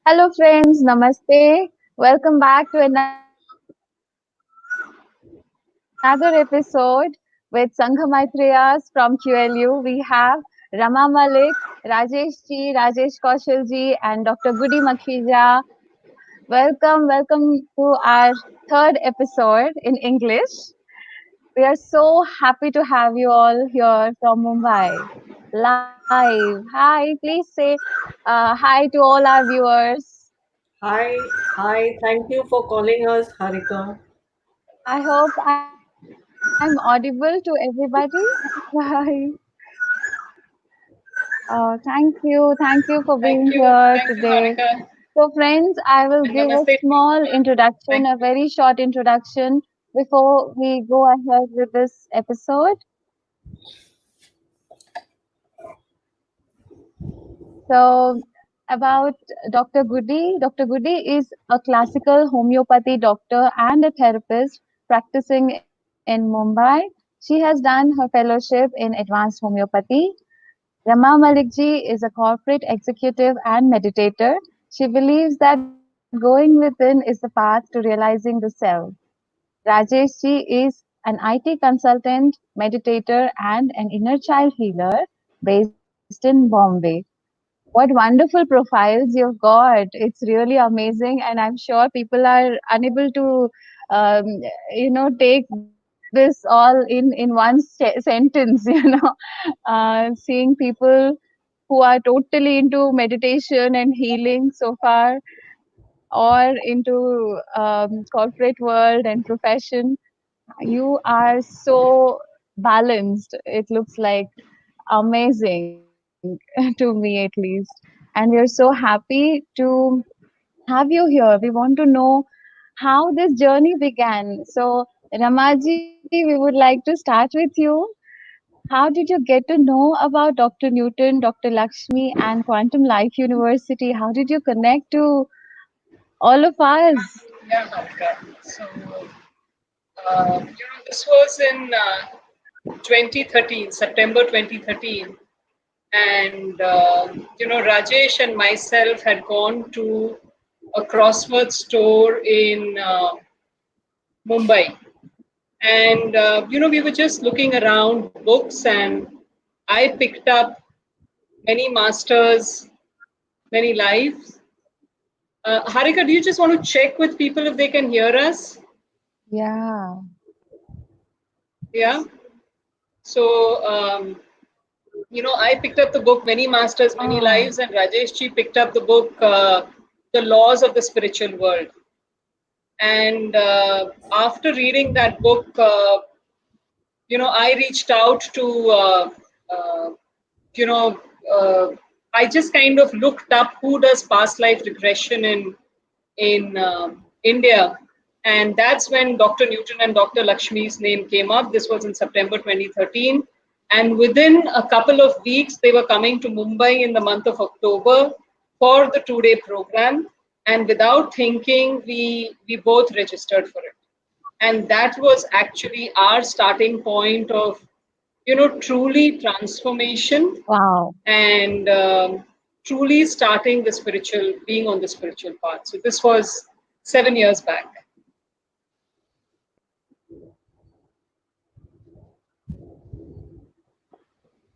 Hello, friends. Namaste. Welcome back to another episode with Sangha Maitreya's from QLU. We have Rama Malik, Rajesh Ji, Rajesh Kaushal Ji, and Dr. Goody Makhija. Welcome to our third episode in English. We are so happy to have you all here from Mumbai live. Hi, please say hi to all our viewers. Hi, thank you for calling us, Harika. I hope I'm audible to everybody. Bye. Thank you for being here Thank you, today. Harika, So, friends, I will and give a namaste to small everyone. introduction, Thank a you. very short introduction before we go ahead with this episode. So, about Dr. Goody. Dr. Goody is a classical homeopathy doctor and a therapist practicing in Mumbai. She has done her fellowship in advanced homeopathy. Rama Malikji is a corporate executive and meditator. She believes that going within is the path to realizing the self. Rajesh ji is an IT consultant, meditator, and an inner child healer based in Bombay. What wonderful profiles you've got! It's really amazing, and I'm sure people are unable to, um, take this all in one sentence. Seeing people who are totally into meditation and healing so far, or into corporate world and profession, you are so balanced. It looks like amazing to me at least. And we are so happy to have you here. We want to know how this journey began. So, Ramaji, we would like to start with you. How did you get to know about Dr. Newton, Dr. Lakshmi, and Quantum Life University? How did you connect to all of us? Yeah, Harika. So, this was in 2013, September 2013, and Rajesh and myself had gone to a crossword store in Mumbai, and we were just looking around books, and I picked up many masters, many lives. Harika, do you just want to check with people if they can hear us? Yeah. Yeah. So, I picked up the book Many Masters, Many Ah, Lives, and Rajesh ji picked up the book The Laws of the Spiritual World. And after reading that book, I reached out to, uh, you know, uh, I just kind of looked up who does past life regression in India, and that's when Dr. Newton and Dr. Lakshmi's name came up. This was in September 2013, and within a couple of weeks, they were coming to Mumbai in the month of October for the 2-day program. And without thinking, we both registered for it, and that was actually our starting point of truly transformation wow. and truly starting the spiritual, being on the spiritual path. So this was 7 years back.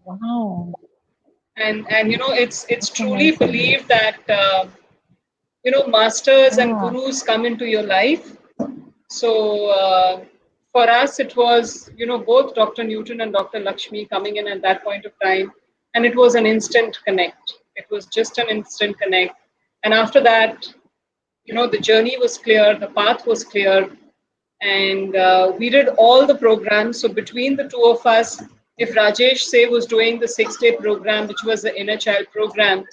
Wow. And it's That's truly amazing. believed that masters and Yeah. gurus come into your life. So for us it was both Dr. Newton and Dr. Lakshmi coming in at that point of time, and it was an instant connect. It was just an instant connect. And after that, the journey was clear, the path was clear, and we did all the programs. So between the two of us, if Rajesh say was doing the 6-day program, which was the inner child program,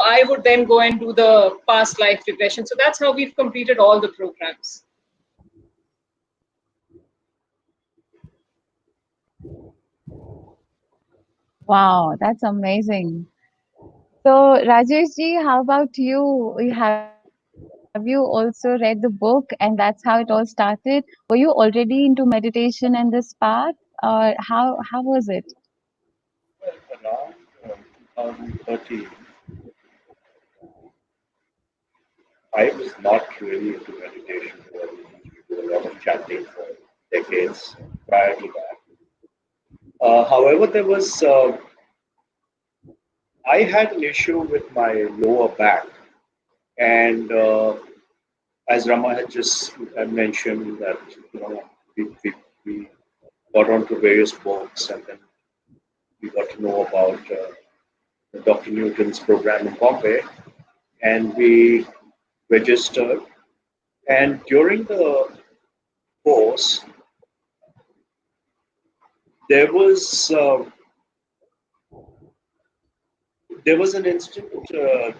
I would then go and do the past life regression. So that's how we've completed all the programs. Wow. That's amazing. So, Rajesh ji, how about you? Have you also read the book and that's how it all started? Were you already into meditation and this path, or how was it? Well, around 2013, I was not really into meditation. I used to do a lot of chanting for decades prior to that. However, I had an issue with my lower back, and as Rama had just mentioned, that we got onto various books, and then we got to know about Dr. Newton's program in Bombay, and we registered. And during the course, there was uh, there was an instant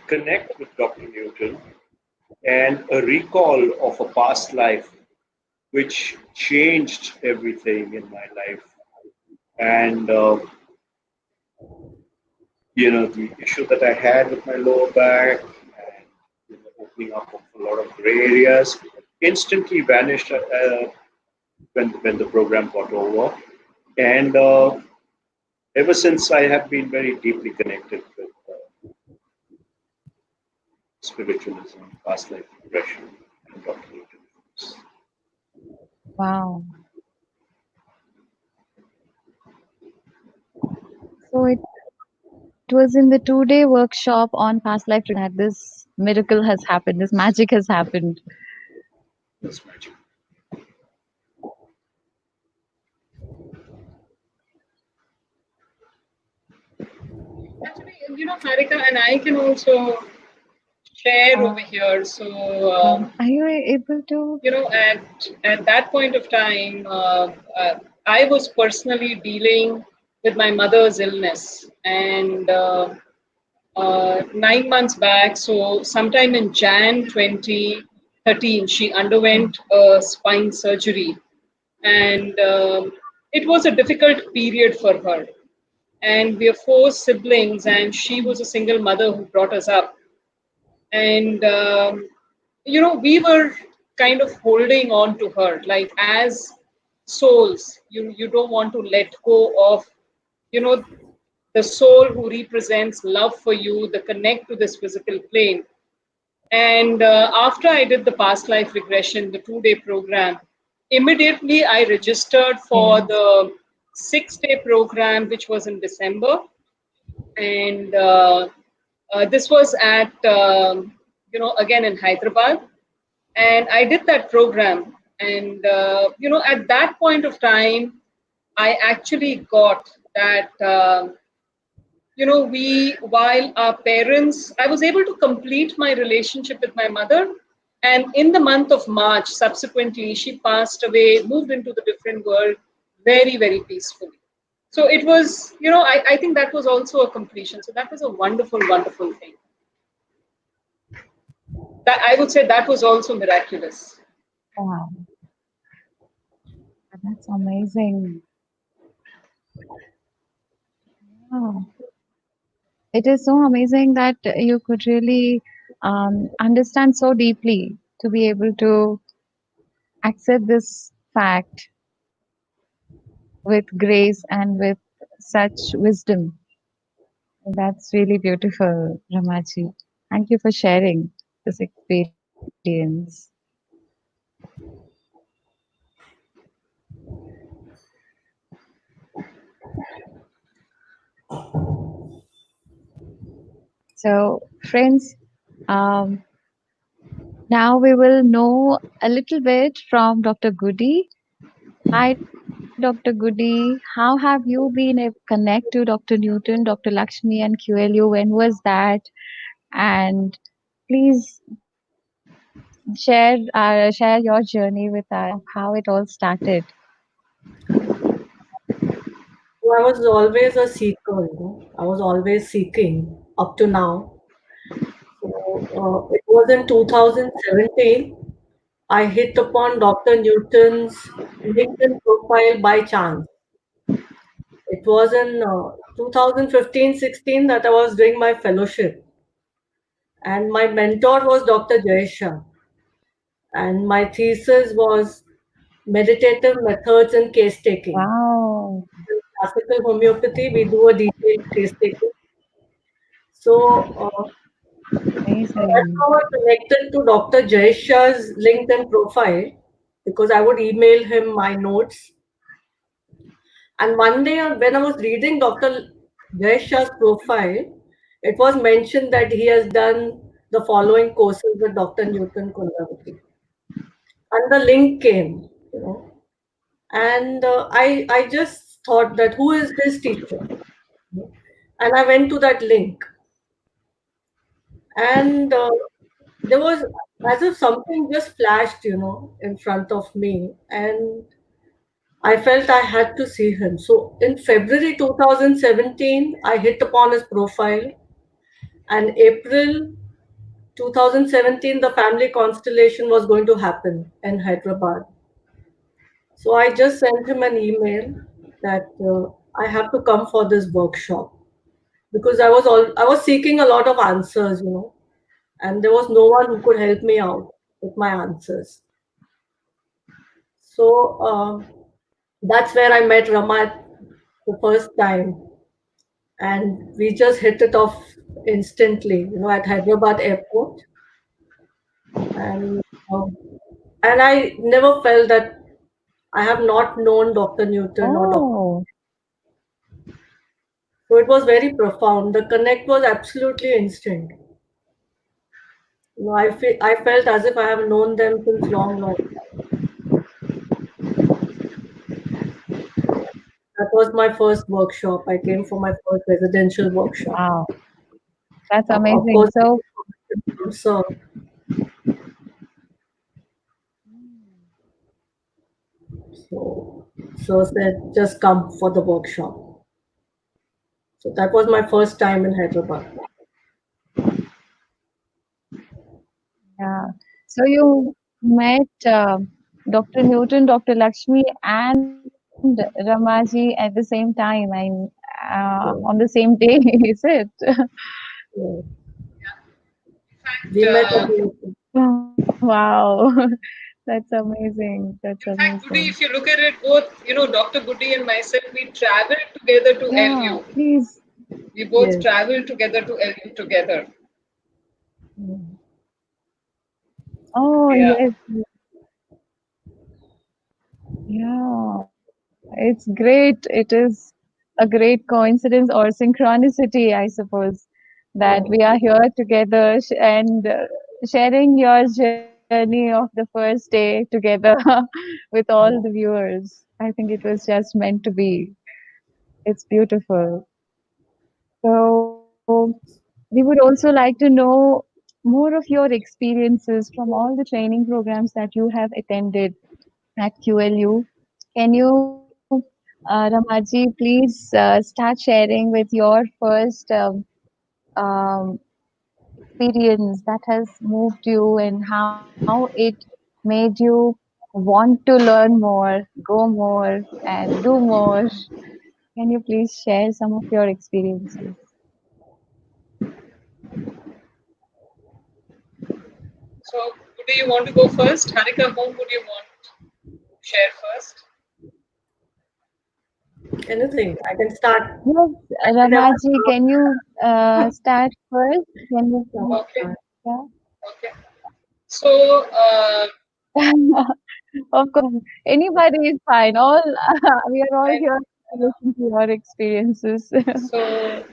connect with Dr. Newton and a recall of a past life which changed everything in my life. And the issue that I had with my lower back and opening up of a lot of gray areas instantly vanished when the program got over. And ever since, I have been very deeply connected with spiritualism, past life regression, and Dr. Newton. Wow. So it was in the 2-day workshop on past life regression that this miracle has happened, this magic has happened. That's magic. Actually, Harika, and I can also share over here. So, Are you able to? at that point of time, I was personally dealing with my mother's illness, and 9 months back, so sometime in Jan 2013, she underwent a spine surgery, and it was a difficult period for her. And we are four siblings, and she was a single mother who brought us up. And we were kind of holding on to her, like as souls. You don't want to let go of, you know, the soul who represents love for you, the connect to this physical plane. And after I did the past life regression, the 2-day program, immediately I registered for Yes. the 6-day program, which was in December. And this was at, again in Hyderabad. And I did that program. And, at that point of time, I actually got that. While our parents, I was able to complete my relationship with my mother. And in the month of March, subsequently, she passed away, moved into the different world very, very peacefully. So it was, I think that was also a completion. So that was a wonderful, wonderful thing. That I would say that was also miraculous. Wow. That's amazing. Wow. It is so amazing that you could really understand so deeply to be able to accept this fact with grace and with such wisdom. That's really beautiful, Ramaji. Thank you for sharing this experience. So, friends, um, now we will know a little bit from Dr. Goody. Hi, Dr. Goody. How have you been able to connect to Dr. Newton, Dr. Lakshmi, and QLU? When was that? And please share your journey with us of how it all started. So I was always a seeker, I was always seeking up to now. So it was in 2017 I hit upon Dr. Newton's LinkedIn profile by chance. It was in 2015-16 that I was doing my fellowship, and my mentor was Dr. Jayesha, and my thesis was meditative methods in case taking. Wow. In classical homeopathy, we do a detailed case taking. So Amazing. That's how I connected to Dr. Jayesh's LinkedIn profile because I would email him my notes. And one day when I was reading Dr. Jayesh's profile, it was mentioned that he has done the following courses with Dr. Newton Kundaravati. And the link came, and I just thought that who is his teacher? And I went to that link, and there was as if something just flashed, in front of me, and I felt I had to see him. So in February 2017, I hit upon his profile, and April 2017, the family constellation was going to happen in Hyderabad. So I just sent him an email that I have to come for this workshop because I was seeking a lot of answers, and there was no one who could help me out with my answers. So that's where I met Rama the first time, and we just hit it off instantly, at Hyderabad airport, and um, and I never felt that I have not known Dr. Newton or Dr. Oh, So it was very profound. The connect was absolutely instant. I felt as if I have known them since long, long. That was my first workshop. I came for my first residential workshop. wow. That's Of amazing. course, I So, came from Sir. So said, just come for the workshop. So that was my first time in Hyderabad. yeah. So you met Dr. Newton, Dr. Lakshmi, and Ramaji at the same time, and on So, the same day, is it? yeah, In we met fact, at the Wow. That's amazing. That's in fact, Goody, amazing. if you look at it, both Dr. Goody and myself, we traveled together to Yeah, LU. please. We both yes. traveled together to LU together. Oh, Yeah. yes. Yeah, it's great. It is a great coincidence or synchronicity, I suppose, that Yeah. we are here together and sharing your journey of the first day together with all the viewers. I think it was just meant to be. It's beautiful. So, we would also like to know more of your experiences from all the training programs that you have attended at QLU. Can you, Ramaji, please start sharing with your first um, experience that has moved you and how it made you want to learn more, go more, and do more? Can you please share some of your experiences? So, Goody, you want to go first? Harika, whom would you want to share first? Anything. I can start Yes, whenever. Ramaji, can you start first? Can you please? Okay. Yeah. Okay. So, Of course, anybody is fine. All we are all I here to listen to your experiences. so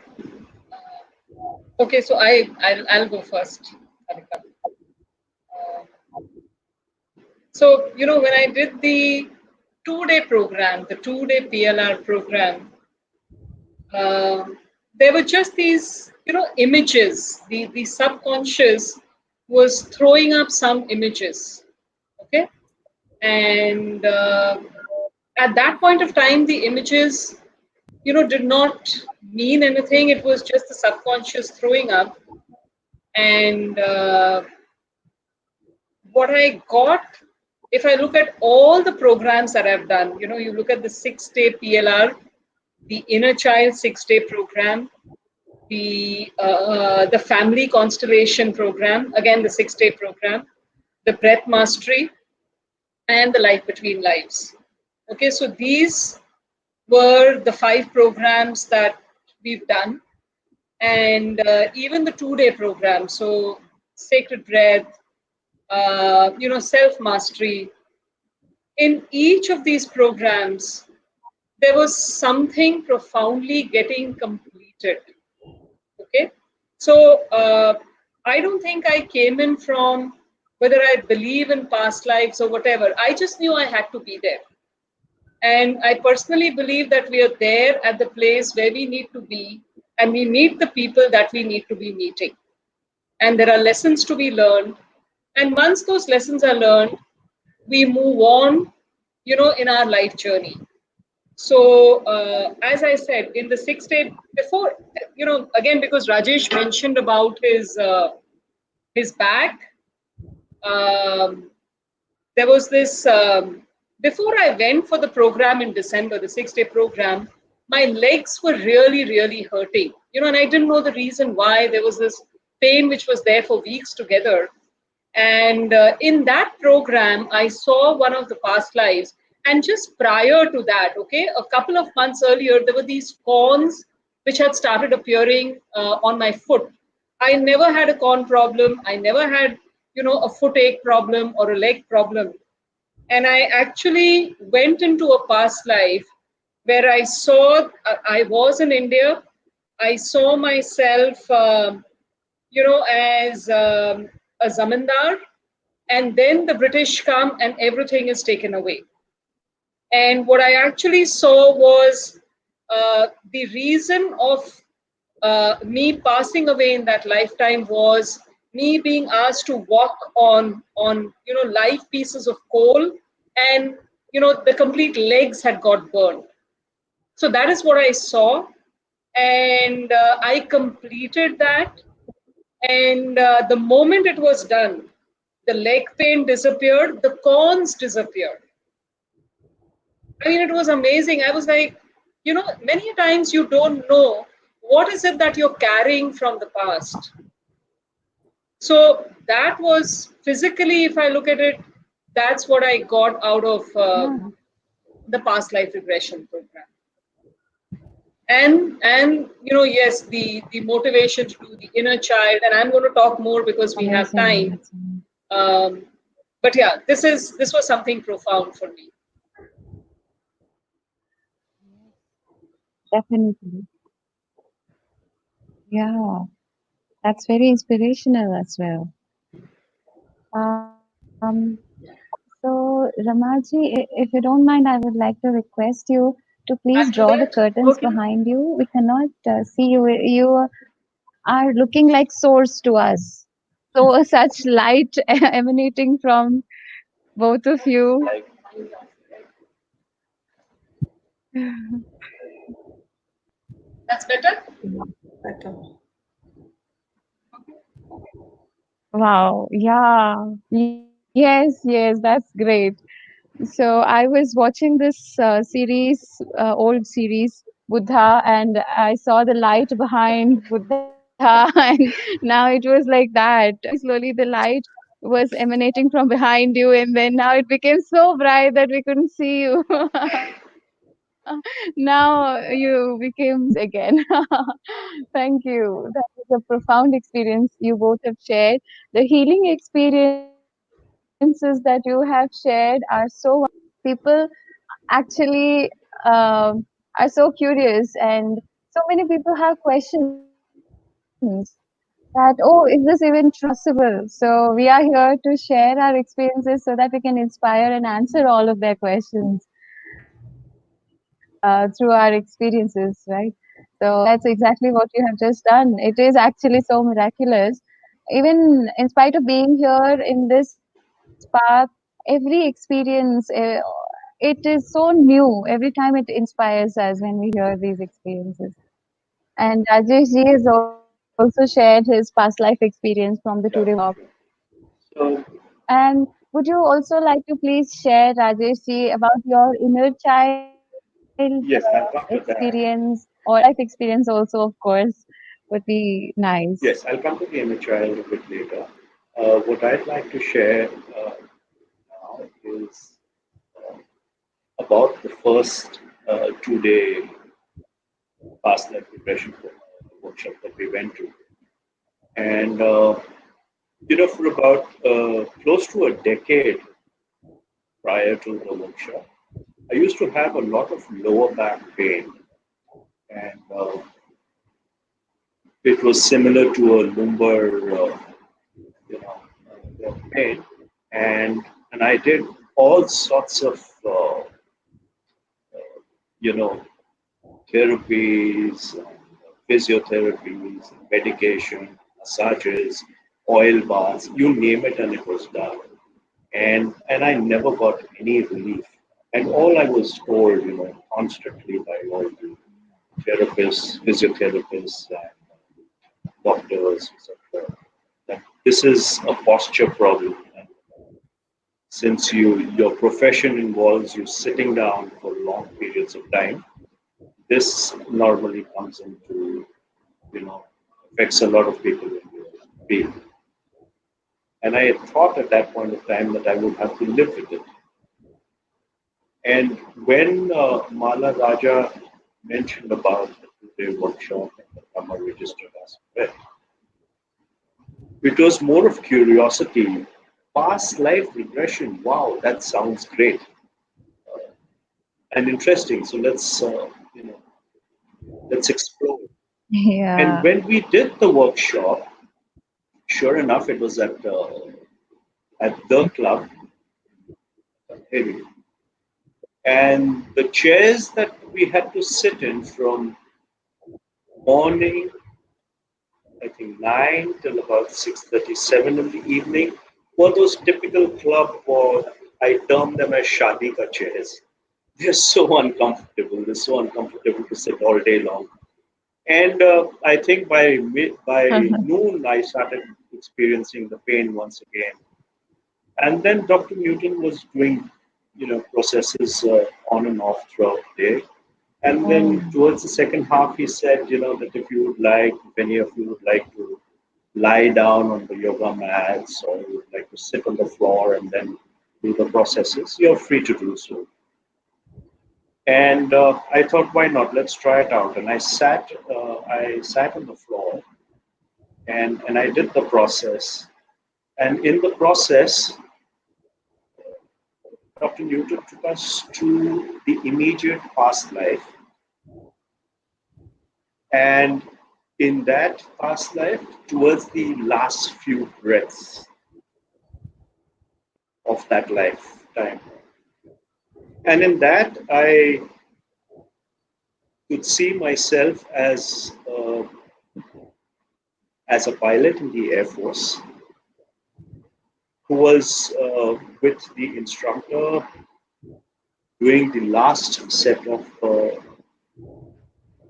okay. So I'll go first, Harika. So when I did the 2-day program, the 2-day PLR program, uh, there were just these images. The subconscious was throwing up some images. Okay, and at that point of time, the images did not mean anything. It was just the subconscious throwing up. And what I got, if I look at all the programs that I've done, you look at the 6-day PLR, the Inner Child 6-day program, the Family Constellation program, again the 6-day program, the Breath Mastery, and the Life Between Lives. Okay, so these were the 5 programs that we've done. and even the 2-day program. So sacred breath, self mastery. In each of these programs, there was something profoundly getting completed. Okay, so I don't think I came in from whether I believe in past lives or whatever. I just knew I had to be there. And I personally believe that we are there at the place where we need to be, and we meet the people that we need to be meeting. And there are lessons to be learned. And once those lessons are learned, we move on, in our life journey. So, as I said, in the 6 day before, again, because Rajesh mentioned about his back, um, there was this before I went for the program in December, the 6 day program, my legs were really, really hurting, and I didn't know the reason why. There was this pain which was there for weeks together. And in that program, I saw one of the past lives. And just prior to that, okay, a couple of months earlier, there were these corns which had started appearing on my foot. I never had a corn problem. I never had, a foot ache problem or a leg problem. And I actually went into a past life where I saw, I was in India. I saw myself, as a zamindar, and then the British come and everything is taken away. And what I actually saw was the reason of me passing away in that lifetime was me being asked to walk on live pieces of coal, and the complete legs had got burned. So that is what I saw, and I completed that. And the moment it was done, the leg pain disappeared, the corns disappeared. I mean, it was amazing. I was like, many times you don't know what is it that you're carrying from the past. So that was physically, if I look at it, that's what I got out of Yeah. the past life regression program. And yes, the motivation to do the inner child, and I'm going to talk more because we have time. Amazing. Um, but yeah, this was something profound for me. Definitely. Yeah. That's very inspirational as well. Um, so, Ramaji, if you don't mind, I would like to request you to please I'll do draw the that. curtains Okay. behind you. We cannot see you. You are looking like source to us. So, such light emanating from both of you. That's better. Better. Wow. Yeah. Yes, yes, that's great. So I was watching this old series, Buddha, and I saw the light behind Buddha, and now it was like that. Slowly, the light was emanating from behind you, and then now it became so bright that we couldn't see you. Now you became again. Thank you. That was a profound experience you both have shared. The healing experiences that you have shared are so wonderful. People actually are so curious, and so many people have questions that, oh, is this even possible? So we are here to share our experiences so that we can inspire and answer all of their questions through our experiences, right? So that's exactly what you have just done. It is actually so miraculous. Even in spite of being here in this path, every experience, it is so new. Every time it inspires us when we hear these experiences. And Rajesh ji has also shared his past life experience from the 2-day workshop. Yeah. So And would you also like to please share, Rajesh ji, about your inner child yes, I'll come to experience that. or life experience also, of course, would be nice. Yes, I'll come to the inner child a bit later. What I'd like to share now is about the first 2-day past life regression workshop that we went to. And, for about close to a decade prior to the workshop, I used to have a lot of lower back pain. And it was similar to a lumbar, pain. And I did all sorts of, you know, therapies, physiotherapies, medication, massages, oil baths, you name it, and it was done. And I never got any relief. And all I was told, constantly by all the therapists, physiotherapists, and doctors, etc., that this is a posture problem. And since your profession involves you sitting down for long periods of time, this normally comes into, affects a lot of people in your being. And I had thought at that point of time that I would have to live with it. And when Mala Raja mentioned about the two-day workshop and the Brahma registered aspect, it was more of curiosity. Past life regression, wow, that sounds great and interesting. So let's explore. And Yeah. when we did the workshop, sure enough, it was at the club, maybe. And the chairs that we had to sit in from morning, I think 9 till about 6:37 in the evening, were those typical club, or I term them as shadi ka chairs. They're so uncomfortable. They're so uncomfortable to sit all day long. And I think by noon, I started experiencing the pain once again. And then Dr. Newton was doing, processes on and off throughout the day. And then towards the second half, he said, that if you would like, if any of you would like to lie down on the yoga mats, or you would like to sit on the floor and then do the processes, you're free to do so. And I thought, why not? Let's try it out. And I sat on the floor, and I did the process. And in the process, Dr. Newton took us to the immediate past life. And in that past life, towards the last few breaths of that lifetime. And in that, I could see myself as a pilot in the Air Force who was with the instructor doing the last set of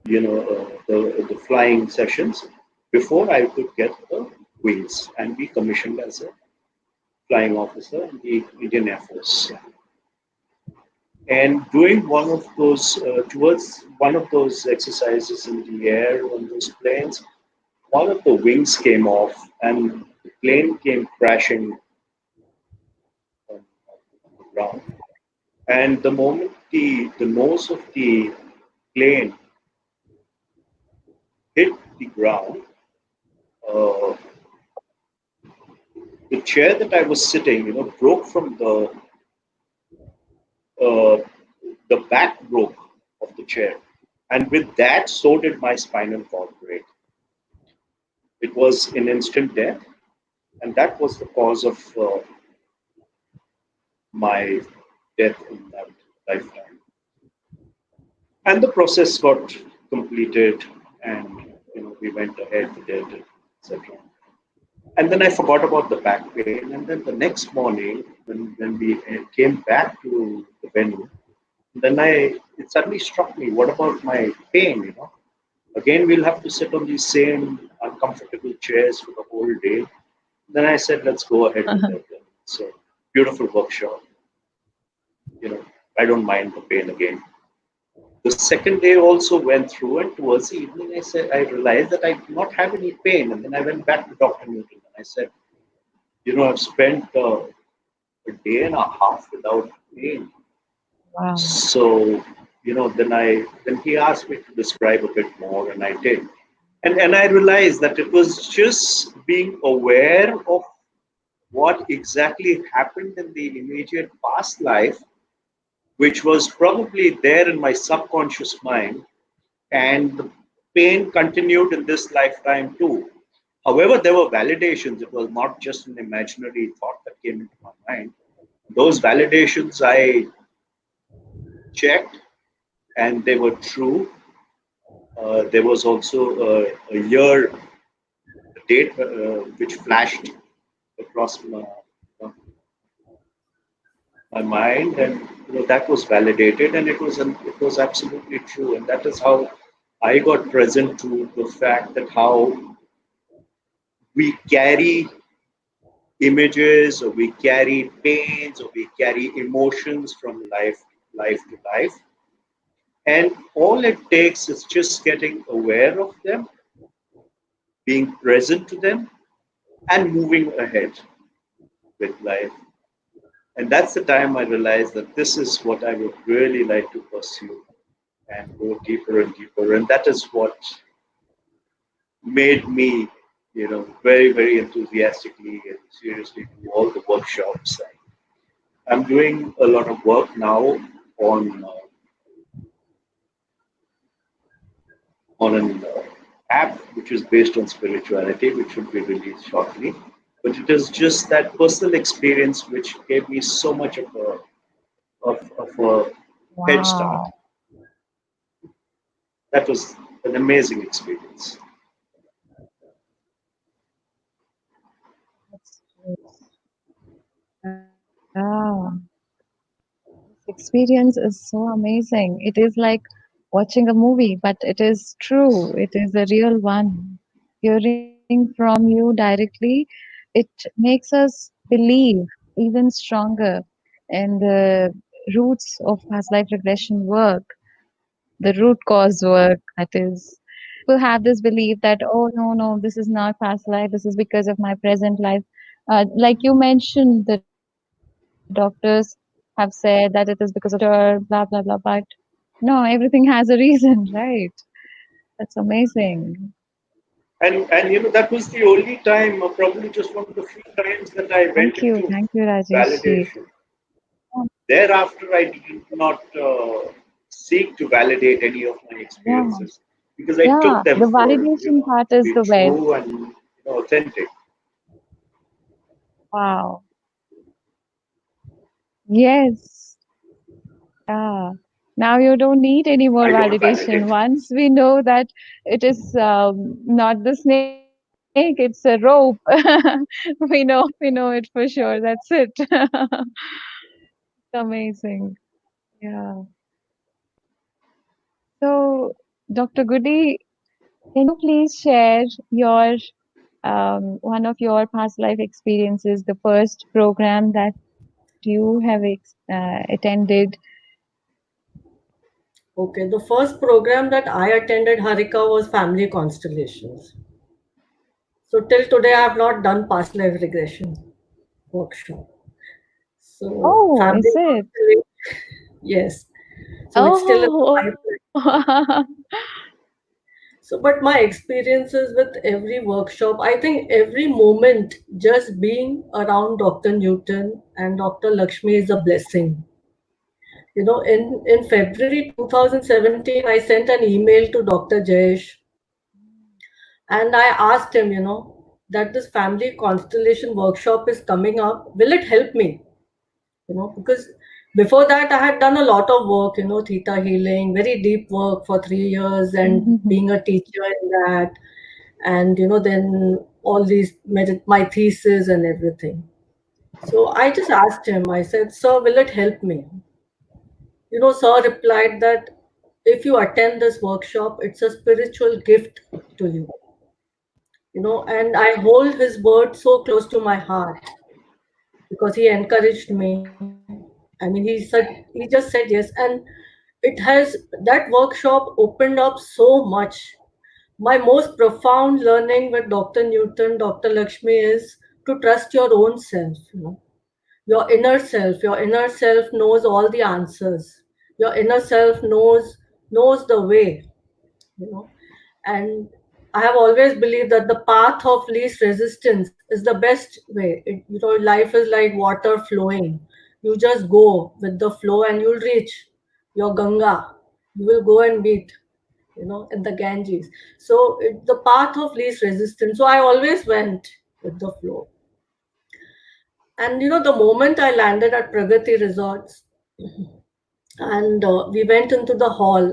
the flying sessions before I could get the wings and be commissioned as a flying officer in the Indian Air Force. And doing one of those towards one of those exercises in the air on those planes, one of the wings came off and the plane came crashing on the ground. And the moment the nose of the plane hit the ground, uh, the chair that I was sitting, broke from uh, the back broke of the chair, and with that, so did my spinal cord break. It was an instant death, and that was the cause of my death in that lifetime. And the process got completed, and we went ahead with it, etc. And then I forgot about the back pain. And then the next morning, when we came back to the venue, then it suddenly struck me, what about my pain? Again, we'll have to sit on these same uncomfortable chairs for the whole day. Then I said, let's go ahead with it. It's a beautiful workshop. I don't mind the pain again. The second day also went through, and towards the evening, I realized that I did not have any pain. And then I went back to Dr. Newton and I said, I've spent a day and a half without pain. Wow. So, then he asked me to describe a bit more, and I did. And I realized that it was just being aware of what exactly happened in the immediate past life, which was probably there in my subconscious mind, and the pain continued in this lifetime too. However, there were validations. It was not just an imaginary thought that came into my mind. Those validations I checked, and they were true. There was also a year, a date which flashed across my mind, and that was validated, and it was absolutely true, and that is how I got present to the fact that how we carry images, or we carry pains, or we carry emotions from life to life, and all it takes is just getting aware of them, being present to them, and moving ahead with life. And that's the time I realized that this is what I would really like to pursue and go deeper and deeper. And that is what made me, very, very enthusiastically and seriously do all the workshops. I'm doing a lot of work now on an app which is based on spirituality, which will be released shortly. But it is just that personal experience which gave me so much of a head start. Wow. That was an amazing experience. Yeah. This experience is so amazing. It is like watching a movie, but it is true. It is a real one. Hearing from you directly, it makes us believe even stronger in the roots of past life regression work, the root cause work, that is. People have this belief that, oh, no, no, this is not past life, this is because of my present life. Like you mentioned, the doctors have said that it is because of your blah, blah, blah, but no, everything has a reason, right? That's amazing. And that was the only time, or probably just one of the few times that I went into Thank you, Rajesh. validation. Thereafter, I did not seek to validate any of my Yeah, experiences because I yeah, took them the for validation part to is be the best. true and authentic. Wow. Yes. Yeah. Now you don't need any more I don't validation. validate. Once we know that it is not the snake, it's a rope. We know it for sure. That's it. Amazing. Yeah. So, Dr. Goody, can you please share your one of your past life experiences, the first program that you have attended? Okay, the first program that I attended, Harika, was Family Constellations. So till today, I have not done past life regression workshop. So Oh, family is it? constellation, yes. So it's still in the Oh, pipeline. So, but my experiences with every workshop, I think every moment just being around Dr. Newton and Dr. Lakshmi is a blessing. In February 2017, I sent an email to Dr. Jayesh and I asked him, that this family constellation workshop is coming up. Will it help me? Because before that I had done a lot of work, theta healing, very deep work for 3 years, and being a teacher in that, and then all these my thesis and everything. So I just asked him, I said, sir, will it help me? Sir replied that if you attend this workshop, it's a spiritual gift to you. And I hold his word so close to my heart because he encouraged me. I mean, he just said yes, and it has that workshop opened up so much. My most profound learning with Dr. Newton, Dr. Lakshmi, is to trust your own self. Your inner self. Your inner self knows all the answers. Your inner self knows the way. You know, and I have always believed that the path of least resistance is the best way. Life is like water flowing. You just go with the flow and you'll reach your Ganga. You will go and meet, in the Ganges. So the path of least resistance. So I always went with the flow. And the moment I landed at Pragati Resorts, and we went into the hall,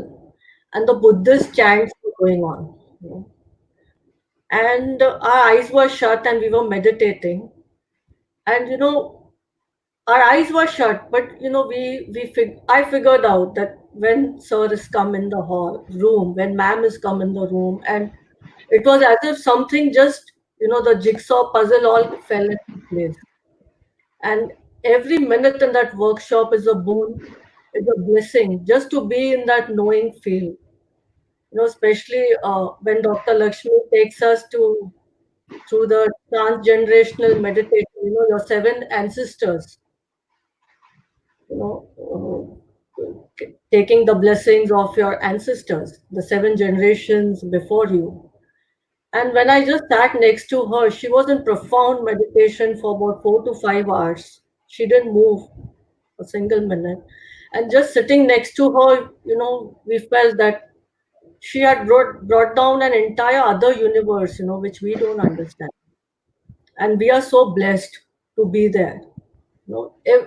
and the Buddhist chants were going on. And our eyes were shut and we were meditating. And our eyes were shut, but I figured out that when sir has come in the hall room, when ma'am has come in the room, and it was as if something just, the jigsaw puzzle all fell into place. And every minute in that workshop is a boon, is a blessing, just to be in that knowing field. Especially when Dr. Lakshmi takes us through the transgenerational meditation, your seven ancestors, you know, taking the blessings of your ancestors, the seven generations before you. And when I just sat next to her, she was in profound meditation for about 4 to 5 hours. She didn't move a single minute. And just sitting next to her, we felt that she had brought down an entire other universe, which we don't understand. And we are so blessed to be there.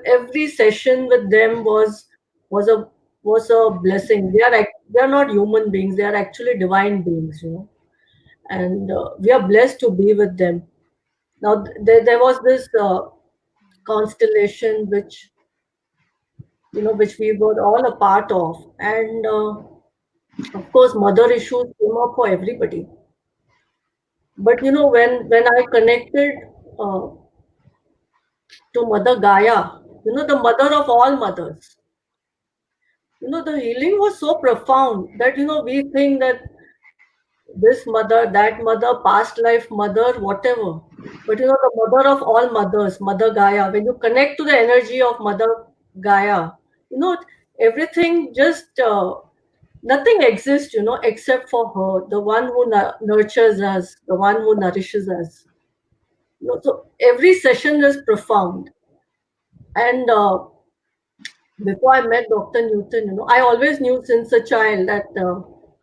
Every session with them was a was a blessing. They are not human beings; they are actually divine beings. And we are blessed to be with them. Now there was this constellation which we were all a part of, and of course, mother issues came up for everybody. But when I connected uh, to Mother Gaia, the mother of all mothers, the healing was so profound that we think that this mother, that mother, past life mother, whatever. But the mother of all mothers, Mother Gaia, when you connect to the energy of Mother Gaia, you know, everything just nothing exists, except for her, the one who nurtures us, the one who nourishes us. So every session is profound. And before I met Dr. Newton, I always knew since a child that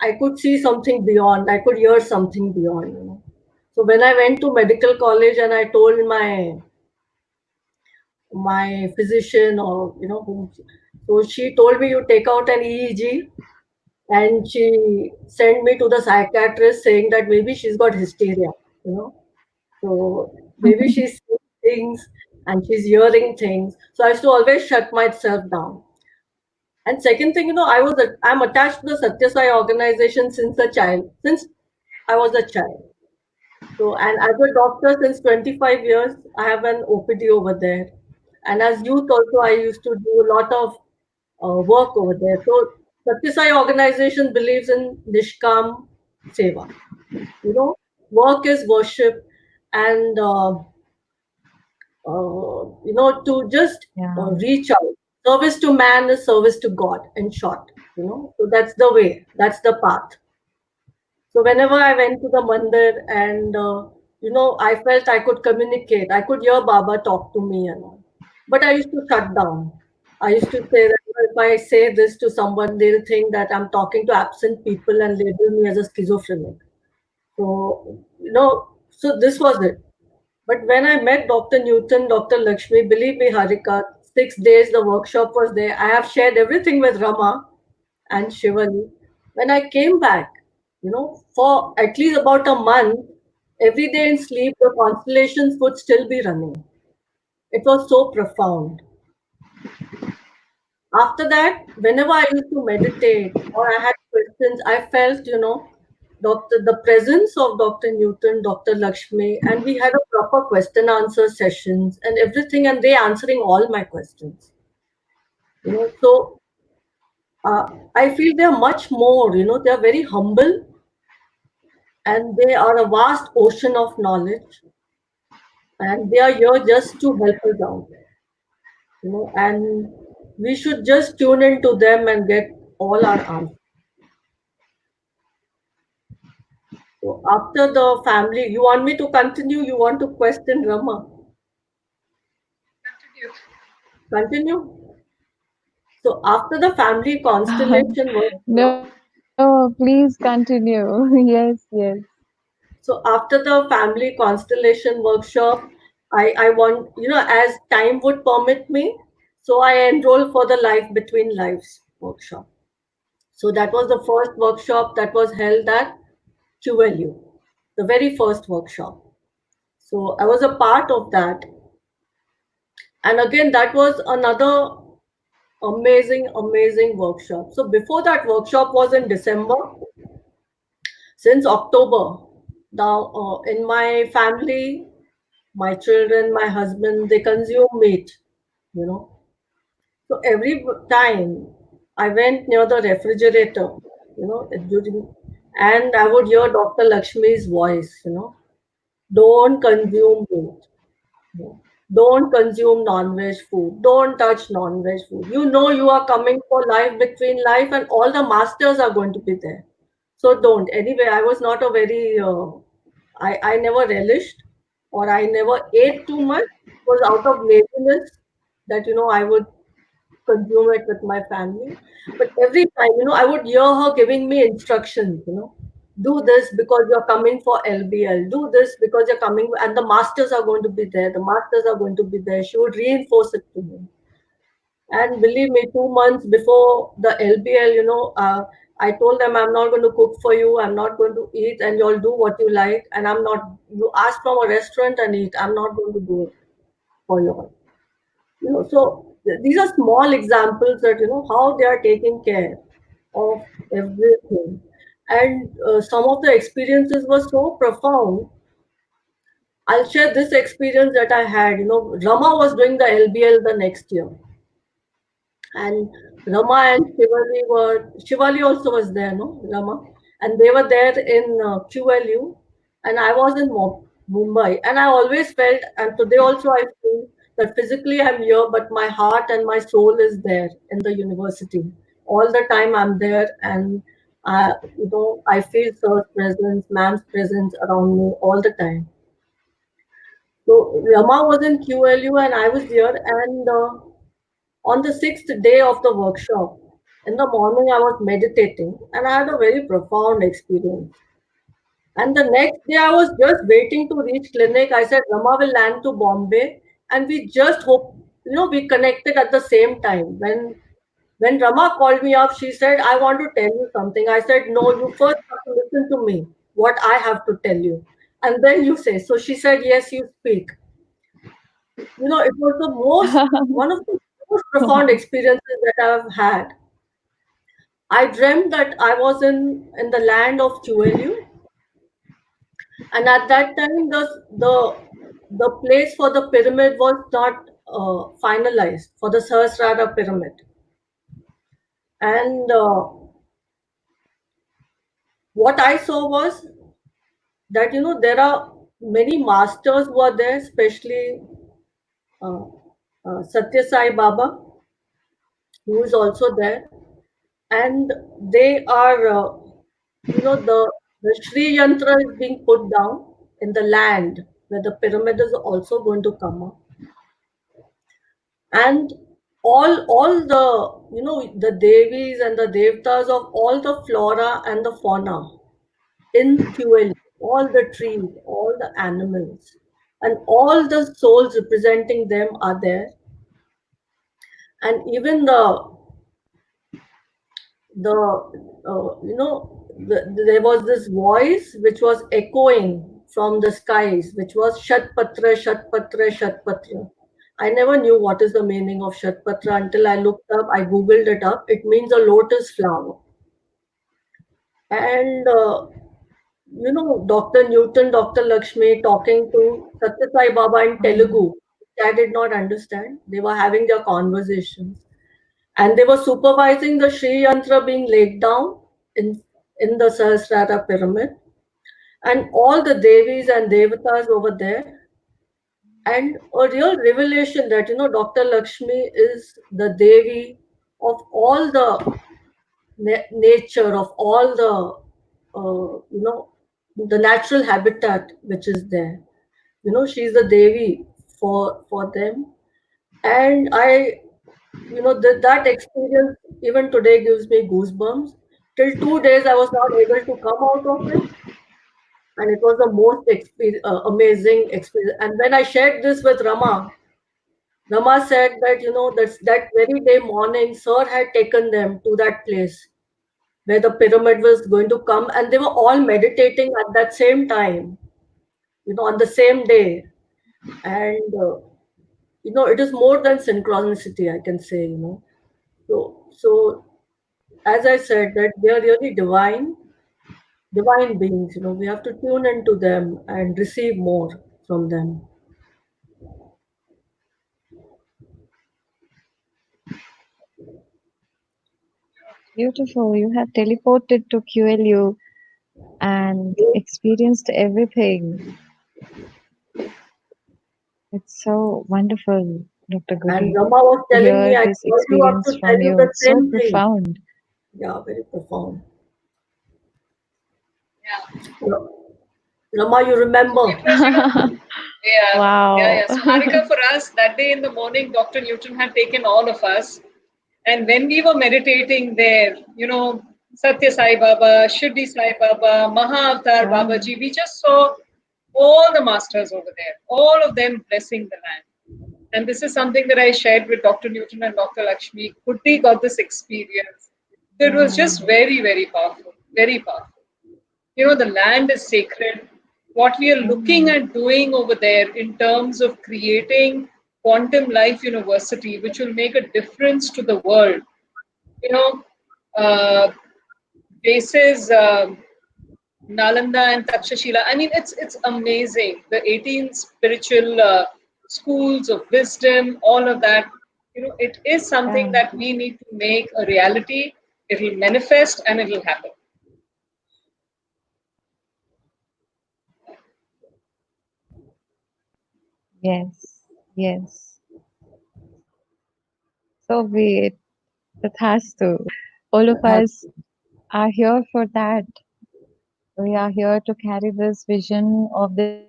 I could see something beyond, I could hear something beyond. So when I went to medical college and I told my physician or so she told me you take out an EEG, and she sent me to the psychiatrist saying that maybe she's got hysteria, you know. So maybe she's seeing things and she's hearing things. So I used to always shut myself down. And second thing, I'm attached to the Satya Sai organization since I was a child. So, and as a doctor since 25 years, I have an OPD over there. And as youth also, I used to do a lot of work over there. So, Satya Sai organization believes in Nishkam Seva. Work is worship, and to just Yeah. reach out. Service to man is service to God, in short. So that's the way, that's the path. So whenever I went to the mandir and I felt I could communicate, I could hear Baba talk to me and all. But I used to shut down. I used to say that if I say this to someone, they'll think that I'm talking to absent people and label me as a schizophrenic. So this was it. But when I met Dr. Newton, Dr. Lakshmi, believe me, Harika, 6 days the workshop was there. I have shared everything with Rama and Shivali. When I came back, for at least about a month, every day in sleep, the constellations would still be running. It was so profound. After that, whenever I used to meditate or I had questions, I felt, the presence of Dr. Newton, Dr. Lakshmi, and we had a proper question answer sessions and everything, and they answering all my questions. So I feel they are much more, they are very humble and they are a vast ocean of knowledge, and they are here just to help us out, and we should just tune into them and get all our answers. So after the family, you want me to continue? You want to question Rama? Continue. Continue. So after the family constellation workshop, No, please continue. Yes, yes. so after the family constellation workshop, I want, as time would permit me, so I enrolled for the Life Between Lives workshop. So that was the first workshop that was held at QLU, the very first workshop. So I was a part of that. And again, that was another amazing, amazing workshop. So before that workshop was in December, since October. Now, in my family, my children, my husband, they consume meat, you know. So every time I went near the refrigerator, during, and I would hear Dr. Lakshmi's voice, don't consume meat. No. Don't consume non-veg food. Don't touch non-veg food. You know you are coming for life between life, and all the masters are going to be there. So don't. Anyway, I was not a very. I never relished, or I never ate too much. It was out of laziness that I would consume it with my family. But every time, I would hear her giving me instructions, do this because you're coming for LBL, do this because you're coming, and the masters are going to be there, the masters are going to be there. She would reinforce it to me. And believe me, 2 months before the LBL, I told them I'm not going to cook for you, I'm not going to eat, and you'll do what you like. And I'm not, you ask from a restaurant and eat, I'm not going to do it for you. So these are small examples that how they are taking care of everything. And some of the experiences were so profound. I'll share this experience that I had. Rama was doing the LBL the next year, and Rama and Shivali also was there, no, Rama, and they were there in QLU, and I was in Mumbai, and I always felt, and today also I feel that physically I'm here, but my heart and my soul is there in the university. All the time I'm there, and I feel Sir's presence, ma'am's presence around me all the time. So Rama was in QLU, and I was here, and on the sixth day of the workshop, in the morning, I was meditating and I had a very profound experience. And the next day, I was just waiting to reach clinic. I said, Rama will land to Bombay, and we just hope, we connected at the same time. When Rama called me up, she said, I want to tell you something. I said, no, you first have to listen to me, what I have to tell you. And then you say. So she said, yes, you speak. It was one of the most profound experiences that I've had. I dreamt that I was in the land of QLU, and at that time the place for the pyramid was not finalized for the Sahasrara pyramid, and what I saw was that there are many masters who are there, especially uh, Satya Sai Baba, who is also there, and they are the Shri Yantra is being put down in the land where the pyramid is also going to come up, and all the the devis and the devtas of all the flora and the fauna in QL, all the trees, all the animals, and all the souls representing them are there, and even there was this voice which was echoing from the skies, which was Shatpatra, Shatpatra, Shatpatra. I never knew what is the meaning of Shatpatra until I looked up, I googled it up. It means a lotus flower. And Dr. Newton, Dr. Lakshmi talking to Satya Sai Baba in Telugu, which I did not understand. They were having their conversations, and they were supervising the Sri Yantra being laid down in the Sahasrara pyramid, and all the Devis and Devatas over there. And a real revelation that Dr. Lakshmi is the Devi of all the nature, of all the the natural habitat which is there. She's the Devi for them. And that experience even today gives me goosebumps. Till 2 days, I was not able to come out of it, and it was the most amazing experience. And when I shared this with Rama said that that very day morning, Sir had taken them to that place where the pyramid was going to come, and they were all meditating at that same time, on the same day. And it is more than synchronicity, I can say. So as I said, that they are really divine beings. We have to tune into them and receive more from them. Beautiful. You have teleported to QLU and experienced everything. It's so wonderful, Dr. And Goody, Rama was to telling me, hear I this called you up to experience tell from you you. the It's so same thing. profound. Yeah, very profound. Yeah. Rama, you remember? It was, yeah, yeah, Wow. yeah. So, Harika, for us, that day in the morning, Dr. Newton had taken all of us. And when we were meditating there, Satya Sai Baba, Shirdi Sai Baba, Maha Avatar Yeah. Babaji, we just saw all the masters over there, all of them blessing the land. And this is something that I shared with Dr. Newton and Dr. Lakshmi. Kutti got this experience. It was just Mm, very, very powerful, very powerful. The land is sacred. What we are looking mm, at doing over there in terms of creating quantum life university, which will make a difference to the world, you know, uh, bases Nalanda and Takshashila. I mean, it's amazing. The 18 spiritual schools of wisdom, all of that. It is something yeah. that we need to make a reality. It will manifest and it will happen. Yes. Yes. So be it. It has to. All of Have us are here for that. We are here to carry this vision of the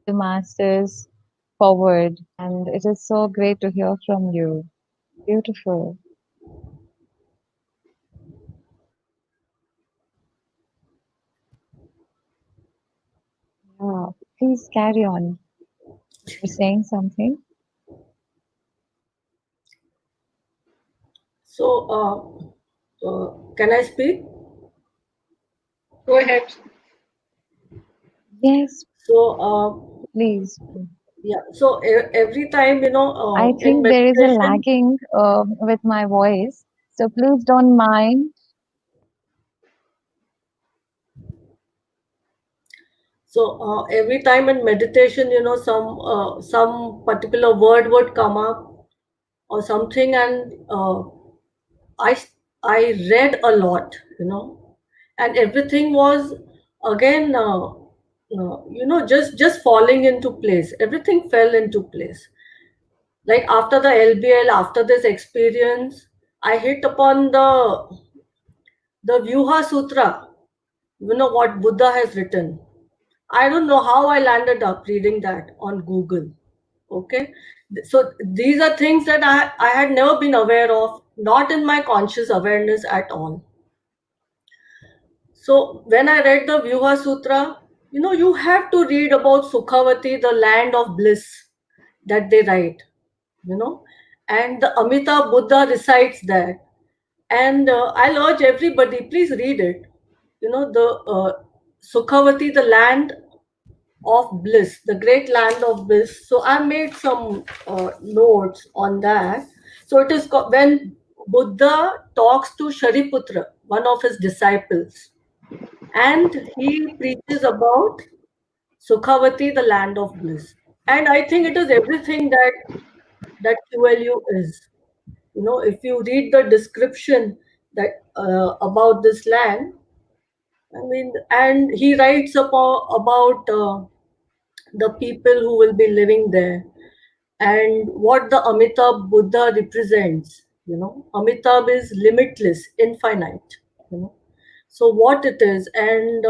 masters forward. And it is so great to hear from you. Beautiful. Yeah. Please carry on. You're saying something? so. Can I speak? Go ahead. Yes, So please. yeah. So every time I in think there is a meditation. lagging with my voice. So please don't mind. So every time in meditation, some particular word would come up or something, and I I read a lot, and everything was again, just falling into place. Everything fell into place. Like after the LBL, after this experience, I hit upon the Vyuha Sutra. What Buddha has written. I don't know how I landed up reading that on Google. Okay. So these are things that I had never been aware of, not in my conscious awareness at all. So when I read the Vyuha Sutra, you have to read about Sukhavati, the land of bliss that they write, you know, and the Amitabh Buddha recites that. And I'll urge everybody, please read it. The Sukhavati, the land of bliss, the great land of bliss. So I made some notes on that. So it is when Buddha talks to Shariputra, one of his disciples, and he preaches about Sukhavati, the land of bliss. And I think it is everything that QLU is. If you read the description that about this land, I mean, and he writes about the people who will be living there and what the Amitabh Buddha represents. Amitabh is limitless, infinite. You know, so what it is, and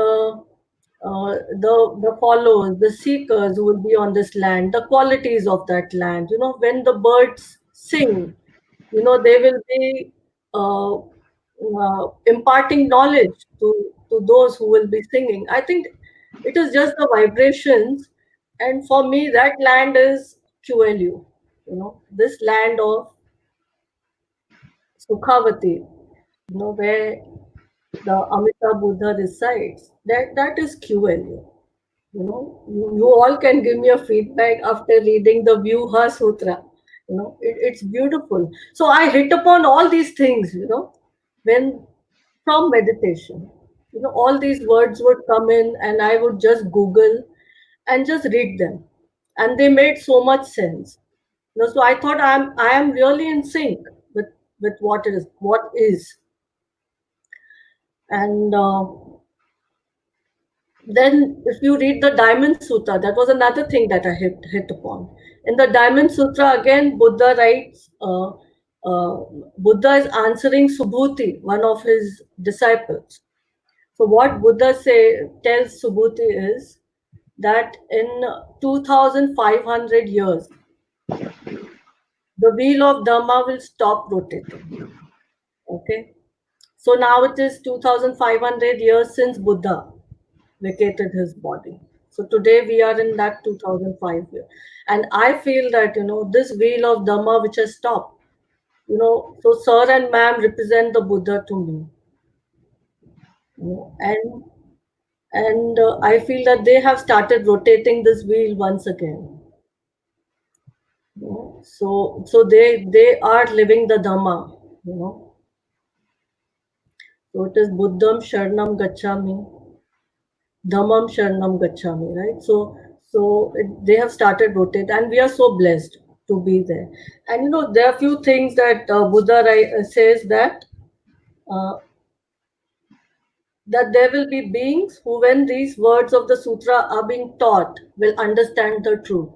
the followers, the seekers who will be on this land, the qualities of that land. When the birds sing, they will be imparting knowledge to those who will be singing. I think it is just the vibrations, and for me, that land is QLU. This land of Sukhavati, where the Amitabh Buddha resides. That is QLU. You all can give me a feedback after reading the Vyuha Sutra. It's beautiful. So I hit upon all these things, when from meditation. All these words would come in and I would just Google and just read them. And they made so much sense. So I thought I am really in sync with what is. And then if you read the Diamond Sutra, that was another thing that I hit upon. In the Diamond Sutra, again, Buddha writes, Buddha is answering Subhuti, one of his disciples. So what Buddha tells Subhuti is that in 2500 years, the wheel of Dharma will stop rotating. Okay. So now it is 2500 years since Buddha vacated his body. So today we are in that 2005 year. And I feel that, this wheel of Dhamma which has stopped, so sir and ma'am represent the Buddha to me. And I feel that they have started rotating this wheel once again. So they are living the Dhamma, So it is Buddham Sharanam Gacchami, Dhammam Sharanam Gacchami, right? They have started rotating, and we are so blessed to be there. And there are a few things that Buddha says uh, that there will be beings who, when these words of the sutra are being taught, will understand the truth.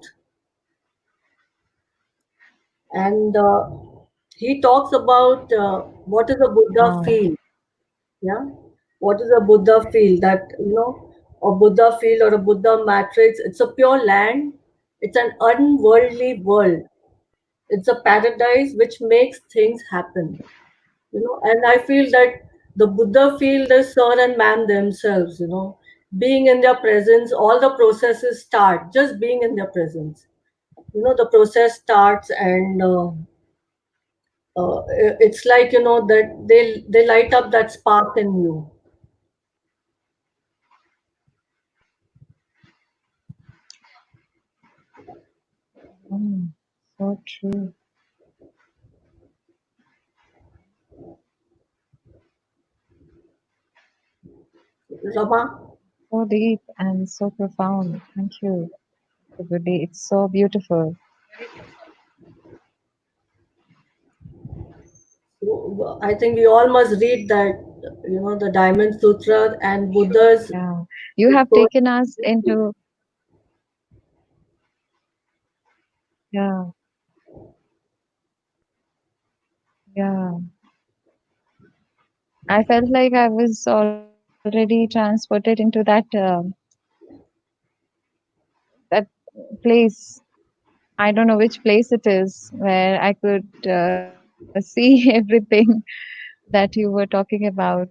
And he talks about what is a Buddha Wow. feel. Yeah, what is a Buddha feel? That a Buddha field or a Buddha matrix. It's a pure land. It's an unworldly world. It's a paradise which makes things happen. And I feel that the Buddha field is sir and ma'am themselves. Being in their presence, all the processes start. Just being in their presence. The process starts, and it's like that they light up that spark in you. Mm, so true. Rama. So deep and so profound. Thank you, Dr. Goody. It's so beautiful. So I think we all must read that, the Diamond Sutra and Buddha's. Yeah. You have taken us into, yeah, yeah. I felt like I was already transported into that place. I don't know which place it is where I could see everything that you were talking about.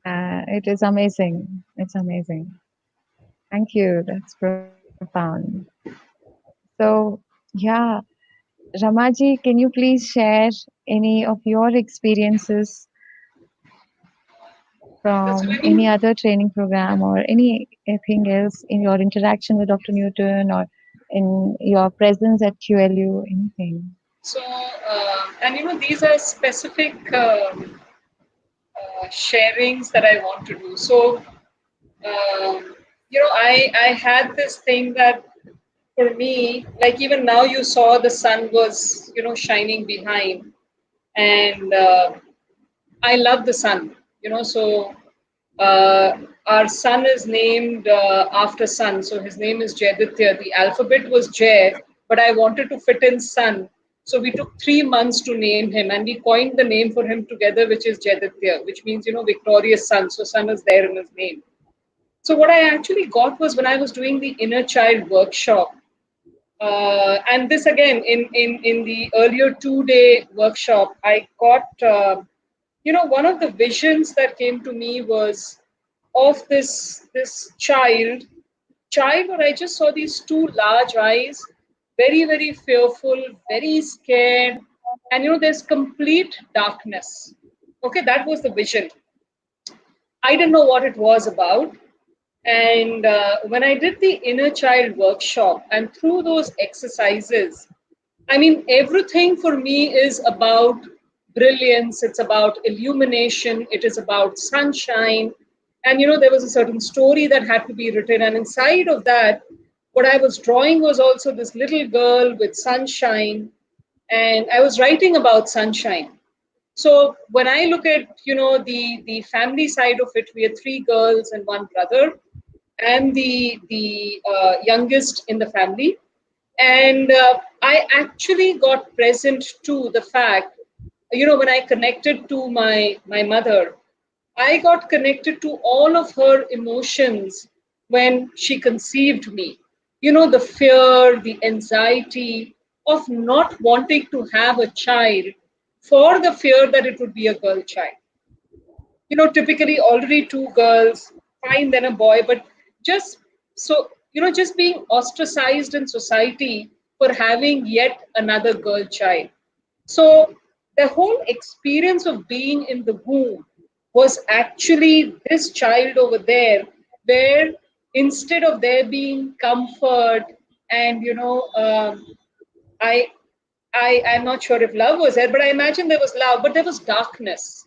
It is amazing. It's amazing. Thank you. That's profound. So, yeah, Ramaji, can you please share any of your experiences That's from very any other training program or anything else in your interaction with Dr. Newton or in your presence at QLU, anything? so, and these are specific sharings that I want to do. So, I had this thing that for me, like even now, you saw the sun was shining behind, and I love the sun. So uh, our son is named after sun. So his name is Jaiditya. The alphabet was Jay, but I wanted to fit in sun. So we took 3 months to name him, and we coined the name for him together, which is Jaiditya, which means victorious sun. So sun is there in his name. So what I actually got was when I was doing the inner child workshop, and this again in the earlier 2-day workshop, I got one of the visions that came to me was of this child where I just saw these two large eyes, very, very fearful, very scared, and there's complete darkness. Okay, that was the vision. I didn't know what it was about. And when I did the inner child workshop and through those exercises, I mean, everything for me is about brilliance, it's about illumination, it is about sunshine. And there was a certain story that had to be written. And inside of that, what I was drawing was also this little girl with sunshine. And I was writing about sunshine. So when I look at the family side of it, we had three girls and one brother, and the youngest in the family. And I actually got present to the fact, when I connected to my mother, I got connected to all of her emotions when she conceived me. The fear, the anxiety of not wanting to have a child for the fear that it would be a girl child. Typically already two girls, fine, then a boy, but just just being ostracized in society for having yet another girl child. So the whole experience of being in the womb was actually this child over there, where instead of there being comfort and I I'm not sure if love was there, but I imagine there was love, but there was darkness.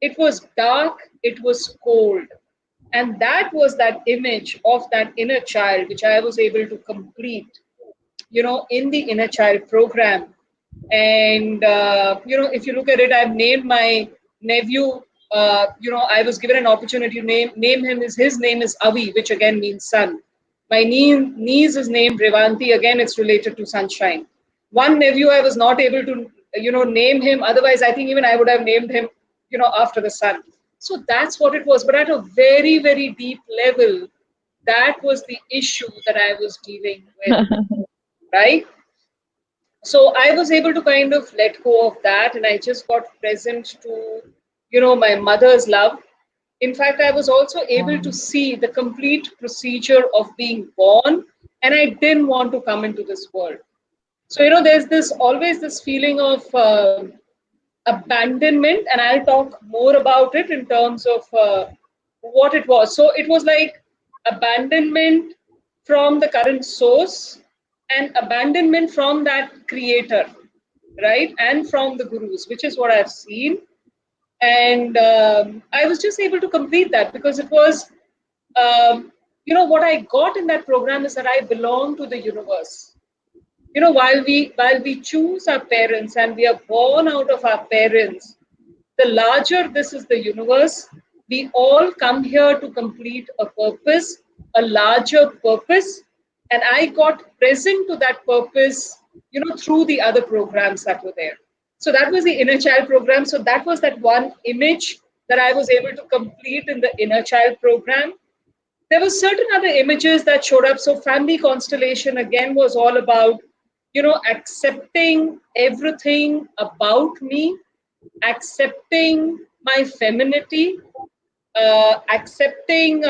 It was dark, it was cold. And that was that image of that inner child, which I was able to complete, in the inner child program. And, if you look at it, I've named my nephew, I was given an opportunity to name him. His name is Avi, which again means sun. My niece is named Revanti. Again, it's related to sunshine. One nephew, I was not able to, name him. Otherwise, I think even I would have named him, after the sun. So that's what it was. But at a very, very deep level, that was the issue that I was dealing with, right? So I was able to kind of let go of that, and I just got present to my mother's love. In fact, I was also able to see the complete procedure of being born, and I didn't want to come into this world. So there's this always this feeling of abandonment, and I'll talk more about it in terms of what it was. So it was like abandonment from the current source and abandonment from that creator, right? And from the gurus, which is what I've seen. And I was just able to complete that because it was, what I got in that program is that I belong to the universe. While we choose our parents and we are born out of our parents, the larger this is the universe. We all come here to complete a purpose, a larger purpose, and I got present to that purpose, through the other programs that were there. So that was the inner child program. So that was that one image that I was able to complete in the inner child program. There were certain other images that showed up. So family constellation again was all about, accepting everything about me, accepting my femininity, accepting,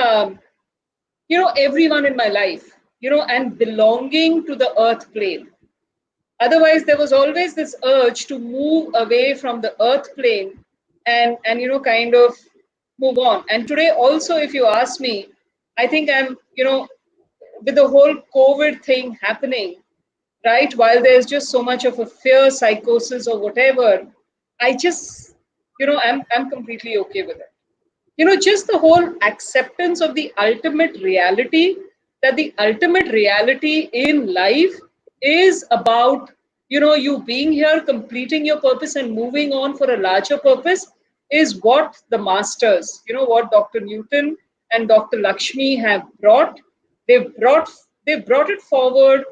everyone in my life, and belonging to the earth plane. Otherwise, there was always this urge to move away from the earth plane and kind of move on. And today also, if you ask me, I think I'm, with the whole COVID thing happening, right? While there's just so much of a fear, psychosis, or whatever, I just, I'm completely okay with it. Just the whole acceptance of the ultimate reality, that the ultimate reality in life is about, you being here, completing your purpose and moving on for a larger purpose is what the masters, what Dr. Newton and Dr. Lakshmi have brought. They've brought, they've brought it forward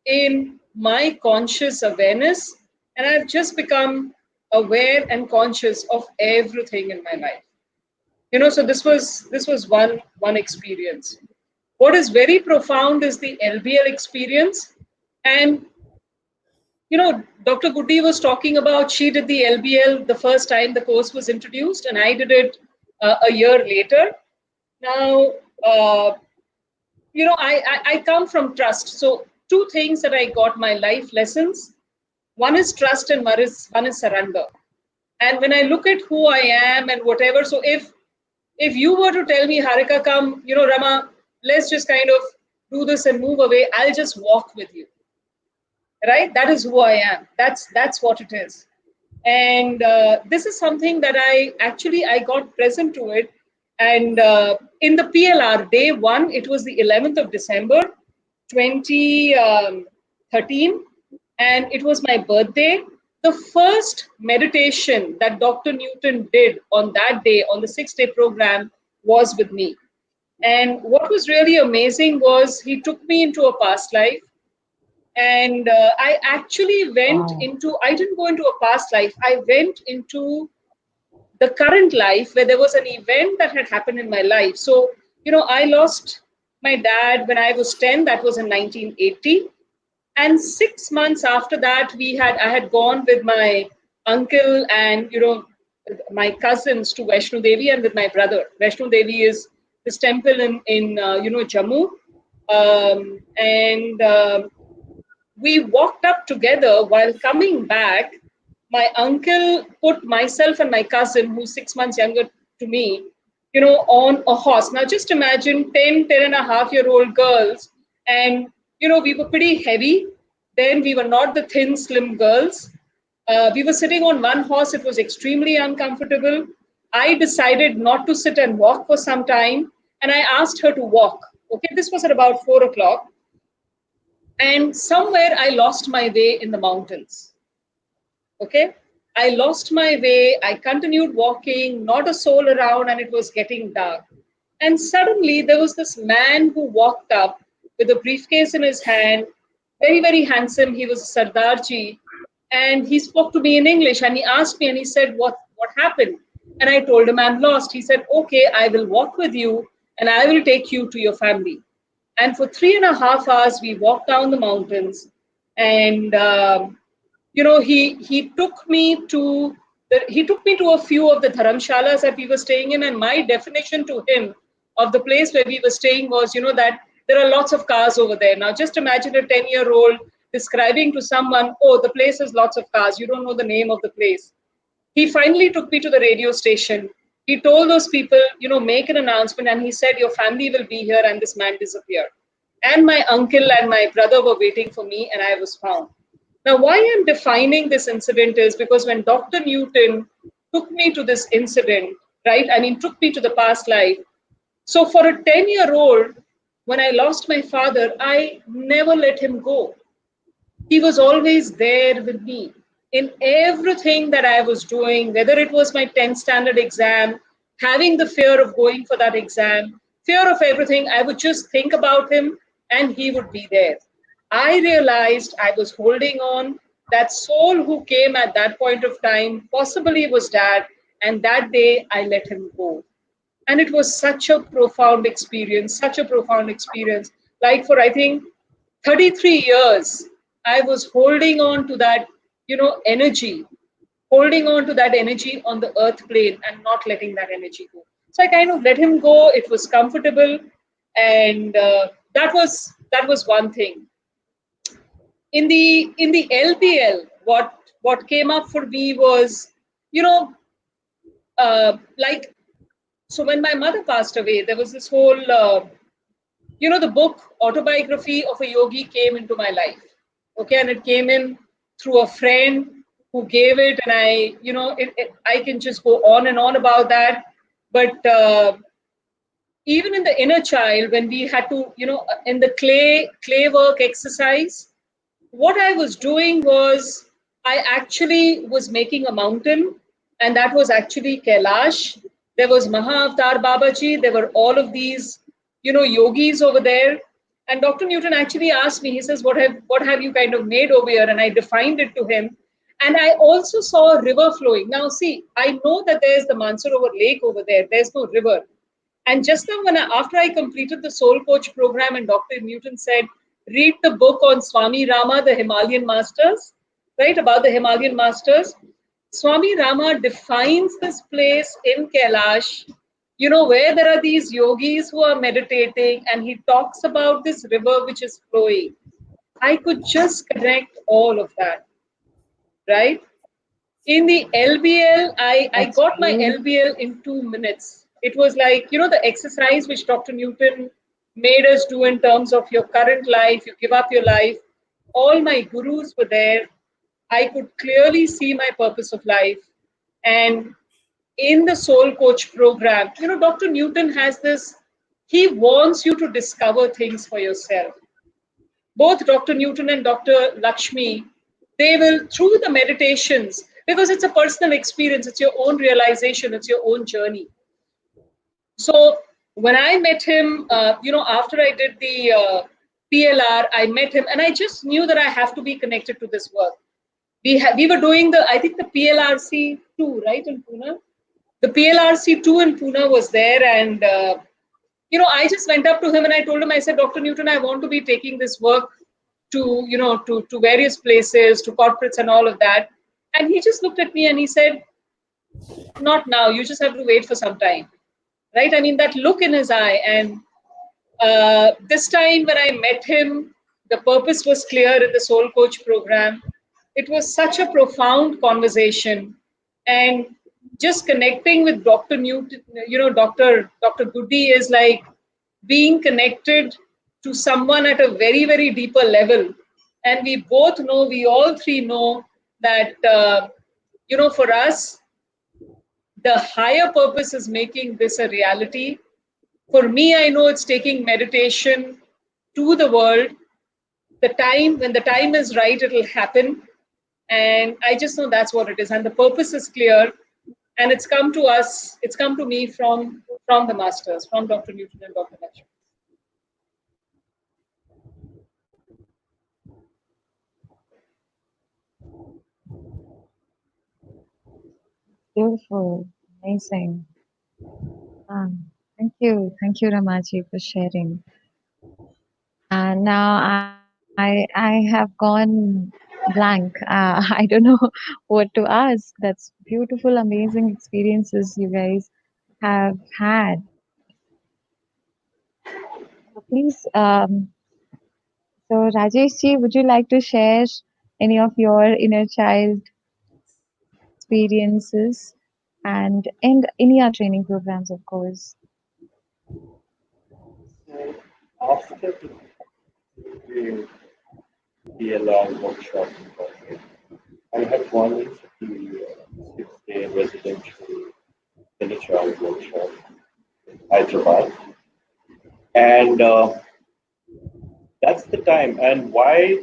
in my conscious awareness, and I've just become aware and conscious of everything in my life. So this was one experience. What is very profound is the LBL experience. And Dr. Goody was talking about, she did the LBL the first time the course was introduced, and I did it a year later. Now, I come from trust. So two things that I got my life lessons. One is trust and one is surrender. And when I look at who I am and whatever, so if you were to tell me, Harika, come, Rama, let's just kind of do this and move away, I'll just walk with you. Right? That is who I am. That's what it is. And this is something that I got present to it. And in the PLR day one, it was the 11th of December 2013, and it was my birthday. The first meditation that Dr. Newton did on that day, on the 6-day program, was with me. And what was really amazing was he took me into a past life. And I actually went Wow. into, I didn't go into a past life, I went into the current life where there was an event that had happened in my life. So, I lost my dad when I was 10, that was in 1980. And 6 months after that, I had gone with my uncle and, my cousins to Vaishno Devi, and with my brother. Vaishno Devi is this temple in Jammu. And we walked up together. While coming back, my uncle put myself and my cousin, who's 6 months younger to me, on a horse. Now just imagine 10 and a half year old girls. And, we were pretty heavy. Then we were not the thin, slim girls. We were sitting on one horse. It was extremely uncomfortable. I decided not to sit and walk for some time. And I asked her to walk. Okay, this was at about 4 o'clock. And somewhere I lost my way in the mountains. Okay, I lost my way. I continued walking, not a soul around, and it was getting dark. And suddenly there was this man who walked up with a briefcase in his hand, very, very handsome. He was a Sardarji, and he spoke to me in English, and he asked me and he said, what happened? And I told him, I'm lost. He said, okay, I will walk with you and I will take you to your family. And for 3.5 hours, we walked down the mountains. And he took me to a few of the dharamshalas that we were staying in. And my definition to him of the place where we were staying was, that there are lots of cars over there. Now, just imagine a 10-year-old describing to someone, oh, the place has lots of cars. You don't know the name of the place. He finally took me to the radio station. He told those people, make an announcement. And he said, your family will be here. And this man disappeared. And my uncle and my brother were waiting for me, and I was found. Now, why I'm defining this incident is because when Dr. Newton took me to this incident, right? I mean, took me to the past life. So for a 10-year-old, when I lost my father, I never let him go. He was always there with me in everything that I was doing, whether it was my 10th standard exam, having the fear of going for that exam, fear of everything. I would just think about him and he would be there. I realized I was holding on. That soul who came at that point of time possibly was dad. And that day I let him go. And it was such a profound experience, such a profound experience. Like for, I think, 33 years, I was holding on to that, energy, holding on to that energy on the earth plane and not letting that energy go. So I kind of let him go. It was comfortable. And that was one thing. In the LBL, what came up for me was, you know, like, so when my mother passed away, there was this whole, the book Autobiography of a Yogi came into my life. Okay, and it came in through a friend who gave it, and I can just go on and on about that. But even in the inner child, when we had to, in the clay work exercise, what I was doing was I actually was making a mountain, and that was actually Kailash. There was Mahavatar Babaji. There were all of these, yogis over there. And Dr. Newton actually asked me, he says, what have you kind of made over here? And I defined it to him. And I also saw a river flowing. Now, see, I know that there's the Mansarovar Lake over there. There's no river. And just now, after I completed the Soul Coach program, and Dr. Newton said, read the book on Swami Rama, the Himalayan Masters, right, about the Himalayan Masters. Swami Rama defines this place in Kailash, where there are these yogis who are meditating, and he talks about this river which is flowing. I could just connect all of that, right? In the LBL, I That's got my beautiful. LBL in 2 minutes. It was like, the exercise which Dr. Newton made us do in terms of your current life, you give up your life. All my gurus were there. I could clearly see my purpose of life. And in the Soul Coach program, Dr. Newton has this, he wants you to discover things for yourself. Both Dr. Newton and Dr. Lakshmi, they will, through the meditations, because it's a personal experience, it's your own realization, it's your own journey. So when I met him, after I did the PLR, I met him and I just knew that I have to be connected to this work. We were doing I think the PLRC 2, right, in Pune? The PLRC 2 in Pune was there, and I just went up to him and I told him, I said, Dr. Newton, I want to be taking this work to, to various places, to corporates and all of that. And he just looked at me and he said, not now, you just have to wait for some time, right? I mean, that look in his eye. And this time when I met him, the purpose was clear in the Soul Coach program. It was such a profound conversation. And just connecting with Dr. Newton, Dr. Goody is like being connected to someone at a very, very deeper level. And we both know, we all three know that, for us, the higher purpose is making this a reality. For me, I know it's taking meditation to the world. When the time is right, it'll happen. And I just know that's what it is. And the purpose is clear. And it's come to us, it's come to me from the masters, from Dr. Newton and Dr. Lakshmi. Beautiful. Amazing. Thank you, Ramaji, for sharing. And now I have gone blank. I don't know what to ask. That's beautiful, amazing experiences you guys have had. So please, so Rajesh ji, would you like to share any of your inner child experiences and any other training programs, of course? So after the DLR workshop in Bombay, I had gone into the 6-day residential inner child workshop in Hyderabad. And that's the time. And why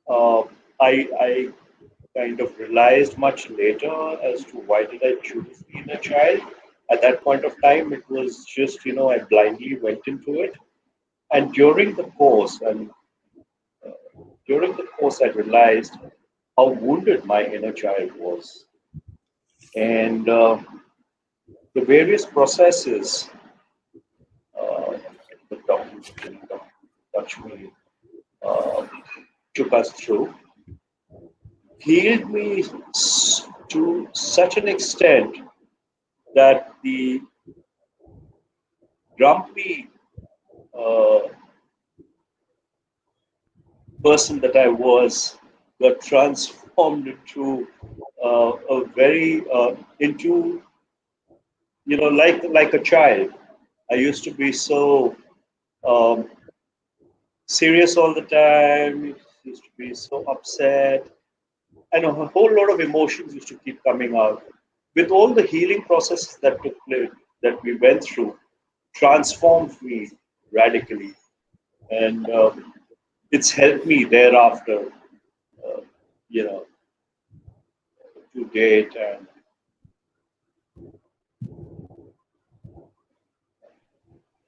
uh, I kind of realized much later as to why did I choose the inner child. At that point of time, it was just, I blindly went into it. And during the course, I realized how wounded my inner child was. And the various processes that Dr. Lakshmi uh, took us through healed me to such an extent that the grumpy uh, person that I was got transformed into a very into like a child. I used to be so um, serious all the time. Used to be so upset, and a whole lot of emotions used to keep coming out. With all the healing processes that took place, that we went through, transformed me radically, and it's helped me thereafter, uh, you know, to date,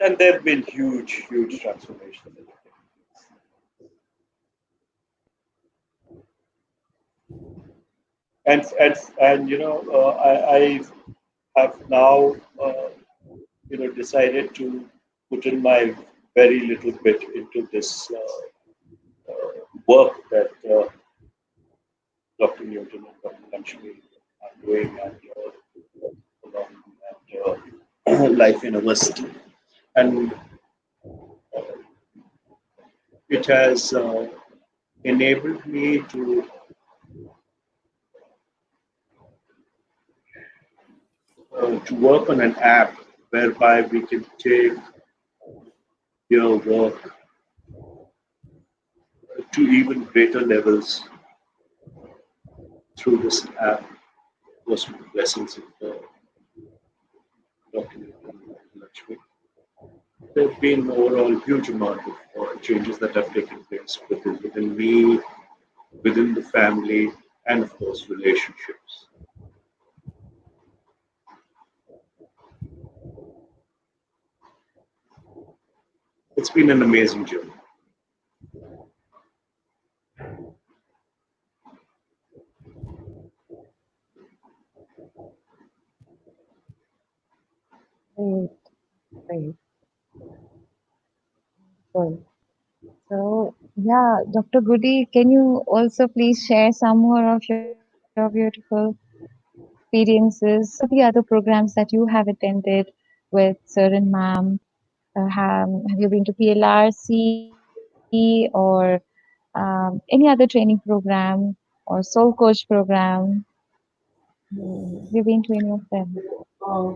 and there have been huge, huge transformations. And I have now decided to put in my very little bit into this work that Dr. Newton and Dr. Lakshmi are doing at Life University, and it has enabled me to work on an app whereby we can take your work to even greater levels through this app. Was blessings of Dr. Lakshmi. There have been overall huge amount of changes that have taken place within me, within the family, and of course relationships. It's been an amazing journey. Great, great. Good. So, yeah, Dr. Goody, can you also please share some more of your beautiful experiences? What are the other programs that you have attended with Sir and Ma'am? Have you been to PLRC or any other training program or soul coach program? Have you been to any of them? Uh,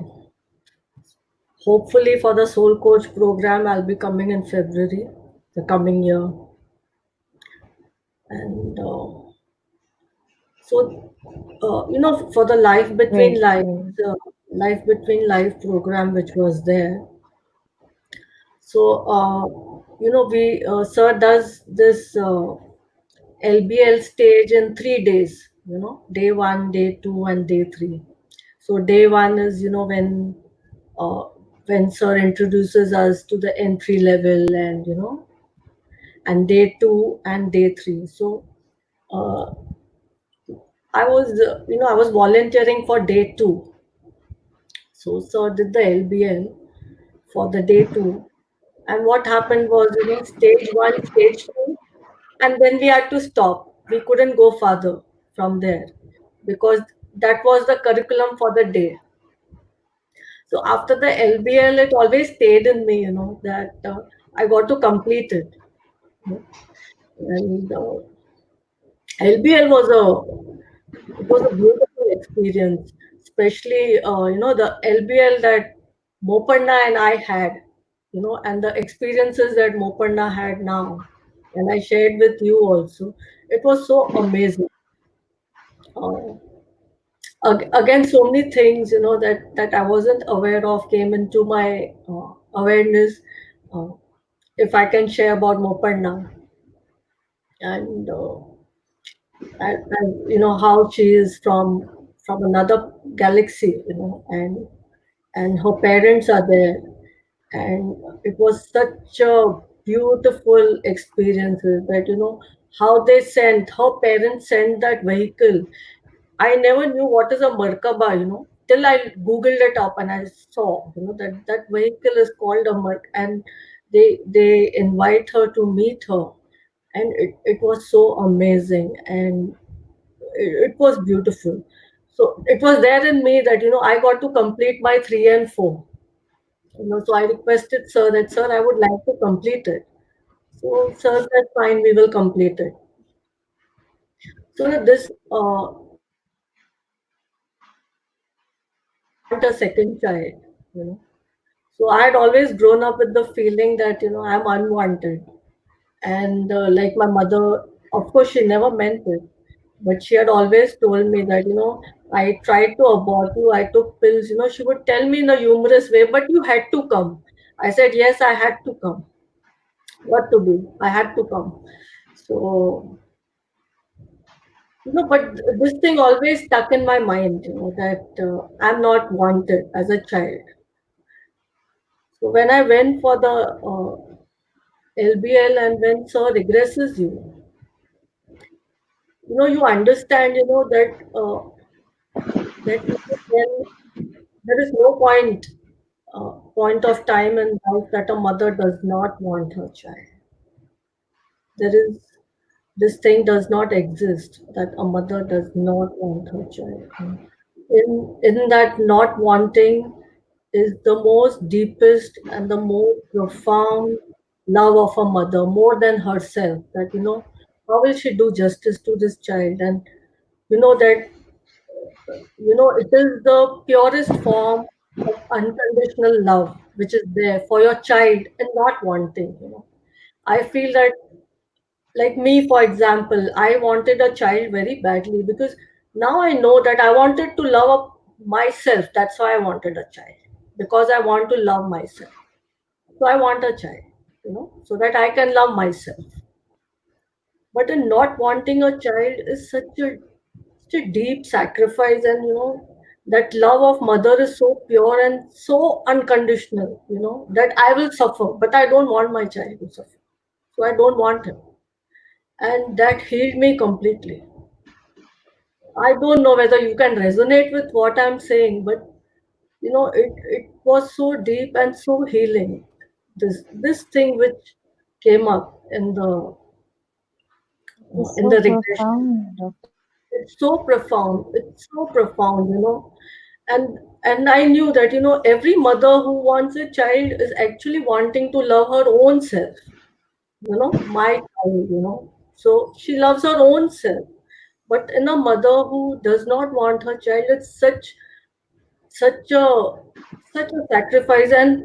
Hopefully, for the Soul Coach program, I'll be coming in February, the coming year. And for the Great, great. Life Between Life program, which was there. So, we Sir does this LBL stage in 3 days. Day one, day two, and day three. So day one is uh, when Sir introduces us to the entry level, and day two and day three. So uh, I was volunteering for day two. So Sir did the LBL for the day two. And what happened was, stage one, stage two, and then we had to stop. We couldn't go further from there because that was the curriculum for the day. So after the LBL, it always stayed in me, that I got to complete it. And LBL was a beautiful experience, especially the LBL that Mopanna and I had, and the experiences that Mopanna had now, and I shared with you also. It was so amazing. Uh, Again, so many things that I wasn't aware of came into my awareness. Uh, if I can share about Mopanna and how she is from another galaxy, and her parents are there, and it was such a beautiful experiences that how they sent her parents sent that vehicle. I never knew what is a Merkaba, till I googled it up and I saw, that that vehicle is called a Merk, and they invite her to meet her, and it was so amazing, and it was beautiful. So it was there in me that I got to complete my 3 and 4. So I requested Sir that, Sir, I would like to complete it. So Sir said, fine, we will complete it. So that this I want a second child, you know. So I had always grown up with the feeling that I'm unwanted, and like my mother, of course, she never meant it, but she had always told me that I tried to abort you, I took pills. She would tell me in a humorous way, but you had to come. I said yes, I had to come. What to do? I had to come. So but this thing always stuck in my mind, that I'm not wanted as a child. So when I went for the LBL, and when Sir regresses you, you understand, that then there is no point of time in life that a mother does not want her child. There is this thing does not exist that a mother does not want her child. In that not wanting is the most deepest and the most profound love of a mother, more than herself. That how will she do justice to this child? And that it is the purest form of unconditional love which is there for your child and not wanting. I feel that, like me, for example, I wanted a child very badly because now I know that I wanted to love myself. That's why I wanted a child, because I want to love myself. So I want a child, so that I can love myself. But in not wanting a child is such a deep sacrifice, and that love of mother is so pure and so unconditional, that I will suffer, but I don't want my child to suffer. So I don't want him. And that healed me completely. I don't know whether you can resonate with what I'm saying, but it was so deep and so healing. This thing which came up It's in so the regression. profound, Doctor. It's so profound. It's so profound, and I knew that every mother who wants a child is actually wanting to love her own self. My child. So she loves her own self. But in a mother who does not want her child, it's such a such a sacrifice. And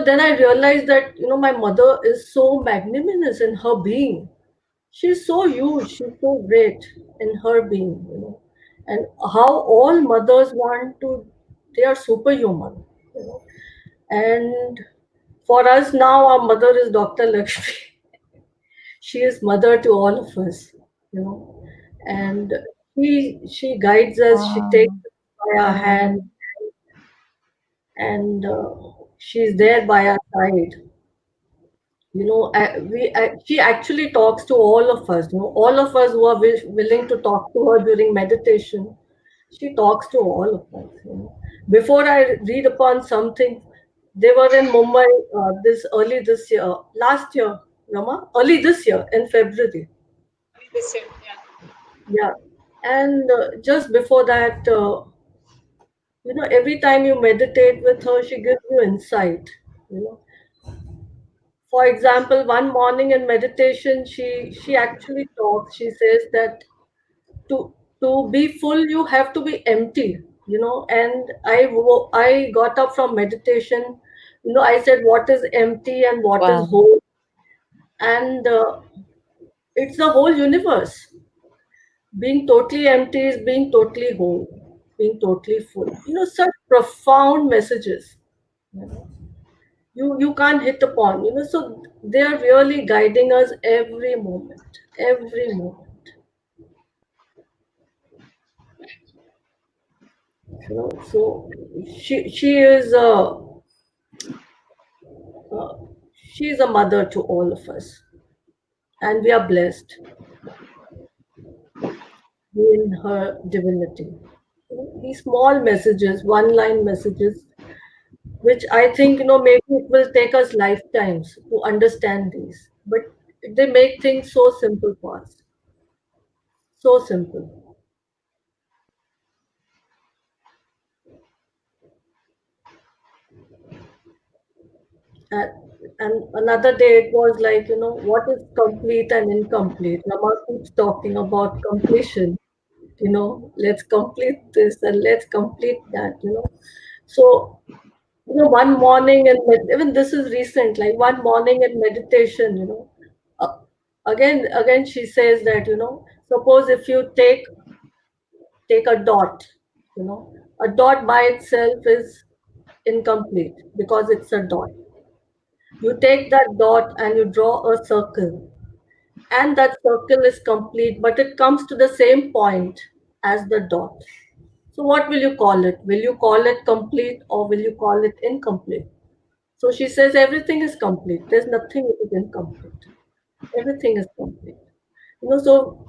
then I realized that my mother is so magnanimous in her being. She's so huge, she's so great in her being, and how all mothers want to, they are superhuman, you know. And for us now, our mother is Dr. Lakshmi. She is mother to all of us, and she guides us, she takes Wow. us by our hand, Wow. and she's there by our side. She actually talks to all of us. All of us who are willing to talk to her during meditation. She talks to all of us. Before I read upon something, they were in Mumbai this year, last year, Rama, early this year in February. This year, yeah. Yeah, and just before that, every time you meditate with her, she gives you insight. You know, for example, one morning in meditation, she actually talks. She says that to to be full, you have to be empty. And I got up from meditation. I said, what is empty and what is Wow. whole? And it's the whole universe. Being totally empty is being totally whole, being totally full. Such profound messages. You know. You can't hit upon. So they are really guiding us every moment, every moment. So uh, she is a mother to all of us, and we are blessed in her divinity. These small messages, one line messages, which I think, maybe it will take us lifetimes to understand these, but they make things so simple for us, so simple. And, and another day it was like, what is complete and incomplete? Rama keeps talking about completion, let's complete this and let's complete that. So, one morning, and even this is recent, like one morning in meditation, uh, again, she says that, suppose if you take a dot, a dot by itself is incomplete because it's a dot. You take that dot and you draw a circle, and that circle is complete, but it comes to the same point as the dot. So, what will you call it? Will you call it complete or will you call it incomplete? So, she says everything is complete. There's nothing which is incomplete. Everything is complete. So,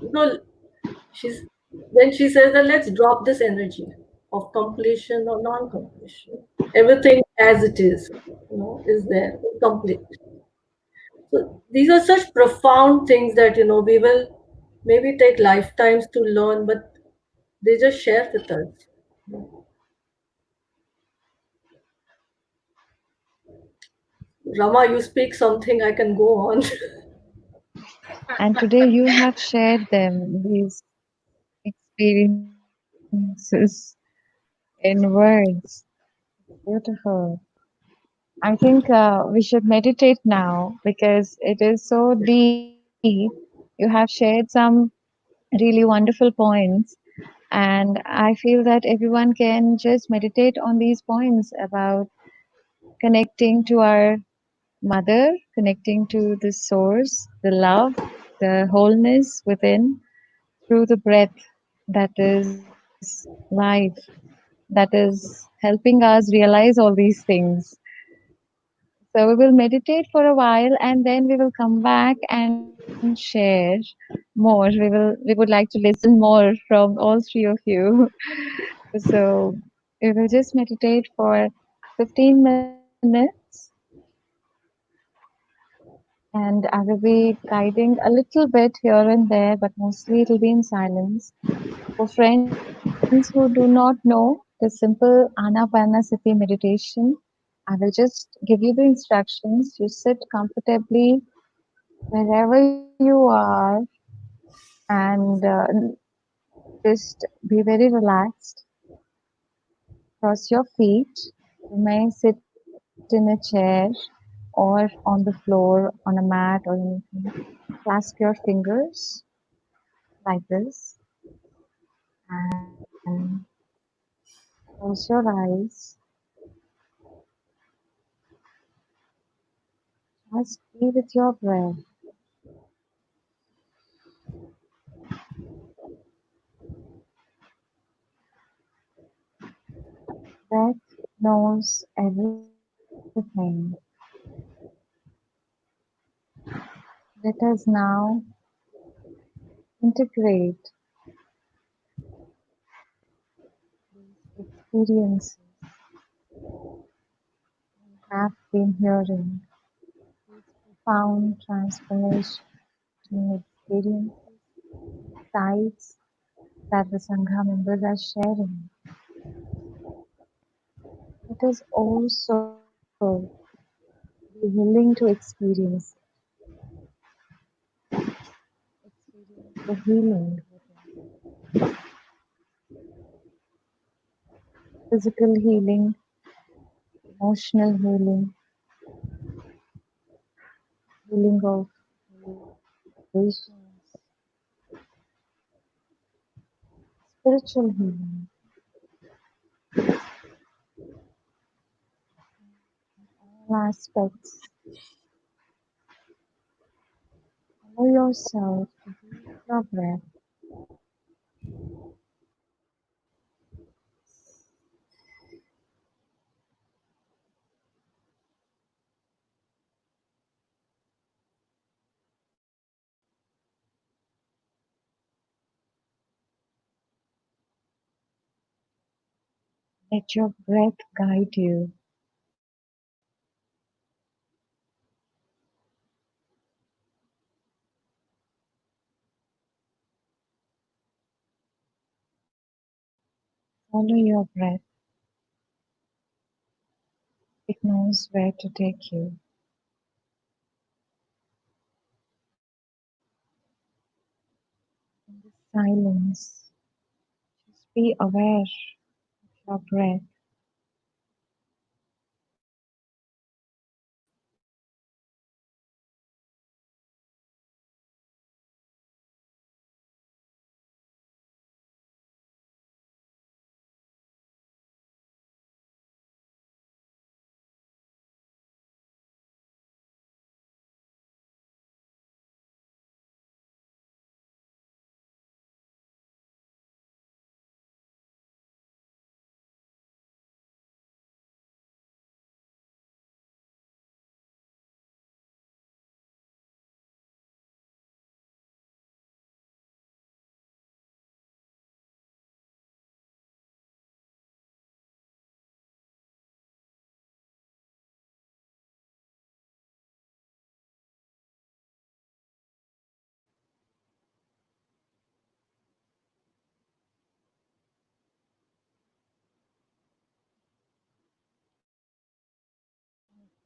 She's then she says that let's drop this energy of completion or non-completion. Everything as it is, is there, complete. So these are such profound things that we will maybe take lifetimes to learn, but they just share with us. Rama, you speak something, I can go on. And today you have shared them, these experiences in words. Beautiful. I think we should meditate now because it is so deep. You have shared some really wonderful points, and I feel that everyone can just meditate on these points about connecting to our mother, connecting to the source, the love, the wholeness within through the breath that is life, that is helping us realize all these things. So we will meditate for a while and then we will come back and share more. We would like to listen more from all three of you. So we will just meditate for 15 minutes and I will be guiding a little bit here and there, but mostly it will be in silence. For friends who do not know the simple Anapanasati meditation, I will just give you the instructions. You sit comfortably wherever you are and just be very relaxed. Cross your feet. You may sit in a chair or on the floor, on a mat or anything. Clasp your fingers like this and close your eyes. Just be with your breath. Breath knows everything. Let us now integrate these experiences we have been hearing, these profound transformational experiences, insights that the Sangha members are sharing. Let us also be willing to experience the healing within, physical healing, emotional healing, healing of relations, spiritual healing, all aspects. Allow yourself to be with your breath. Let your breath guide you. Follow your breath. It knows where to take you. In the silence, just be aware of your breath.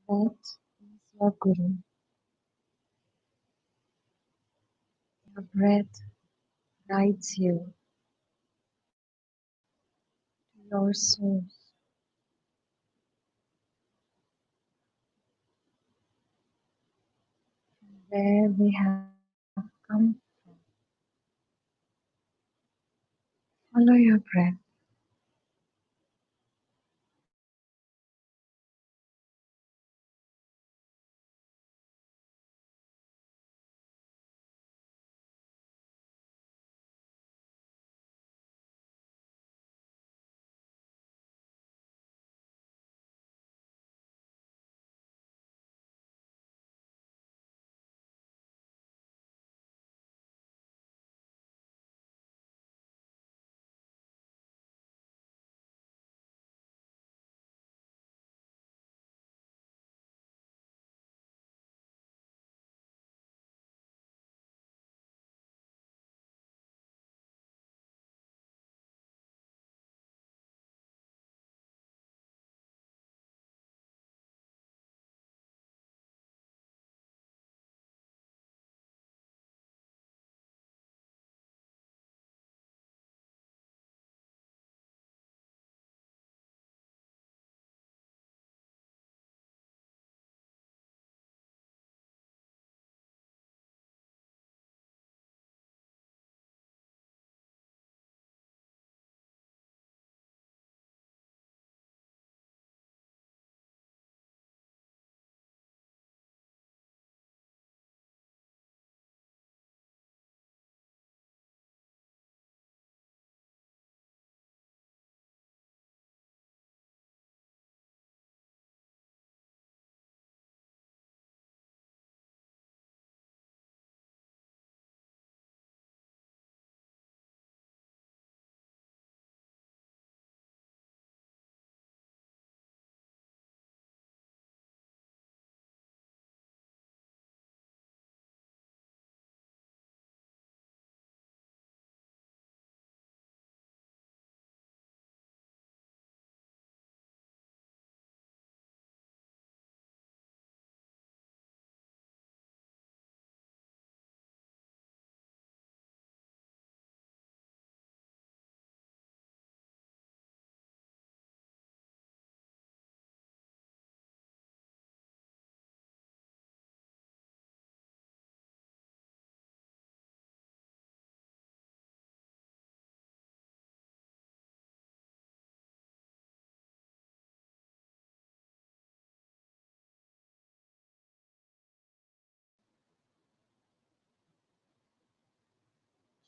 Breath is your guru. Your breath guides you to your source, where we have come from. Follow your breath.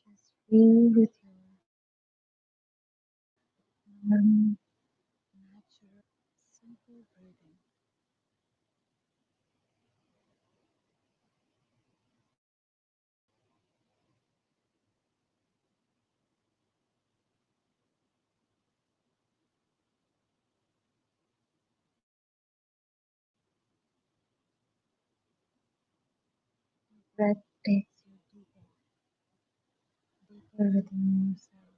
Just feel with your normal, natural, simple breathing. Breath takes you deeper, deeper within yourself,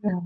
to your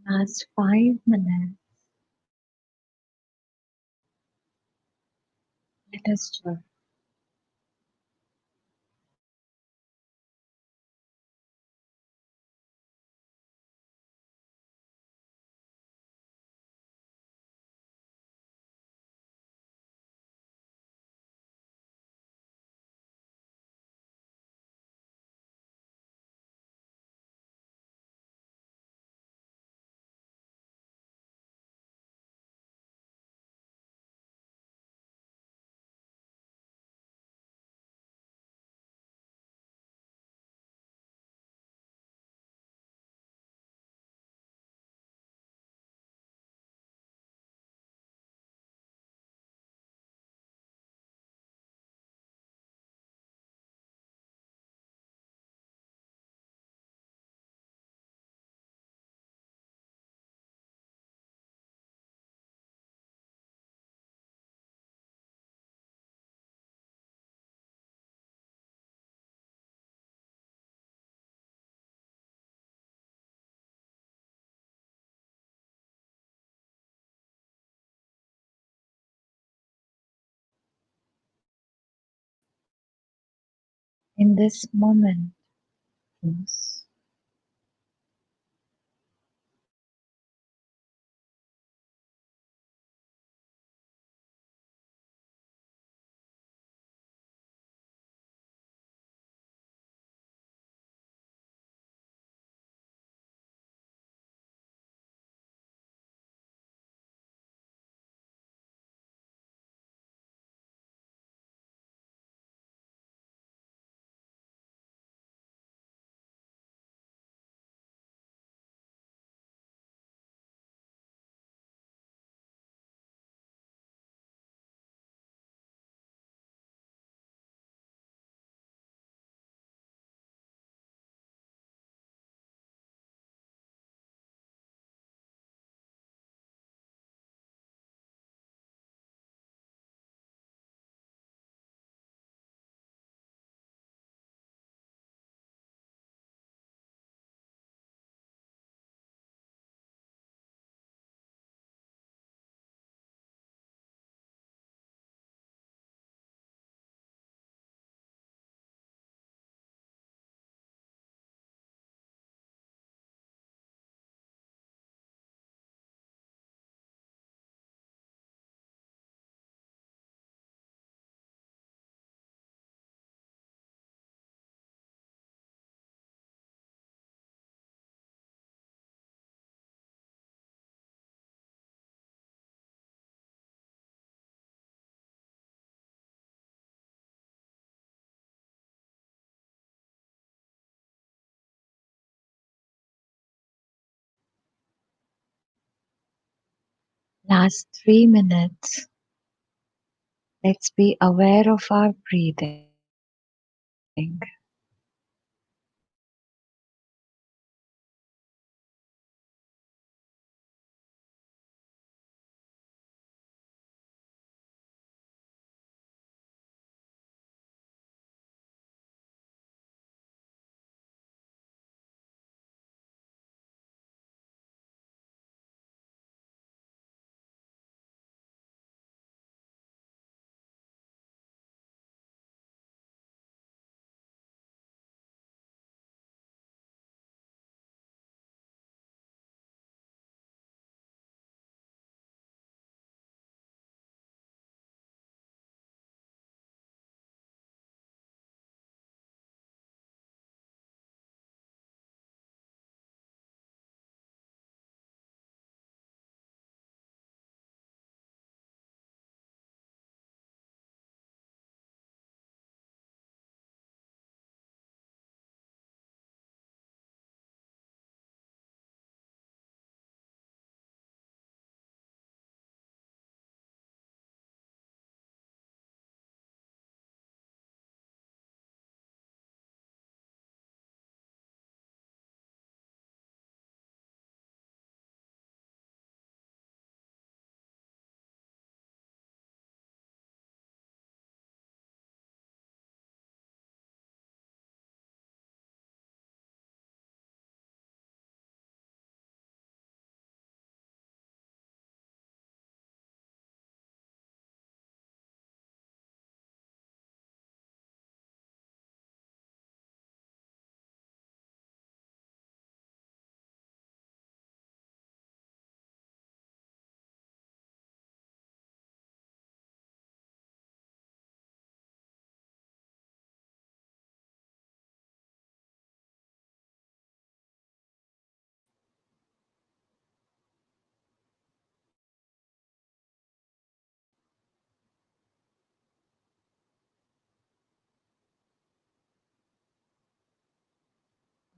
Last 5 minutes. Let us check. In this moment, yes, last 3 minutes. Let's be aware of our breathing.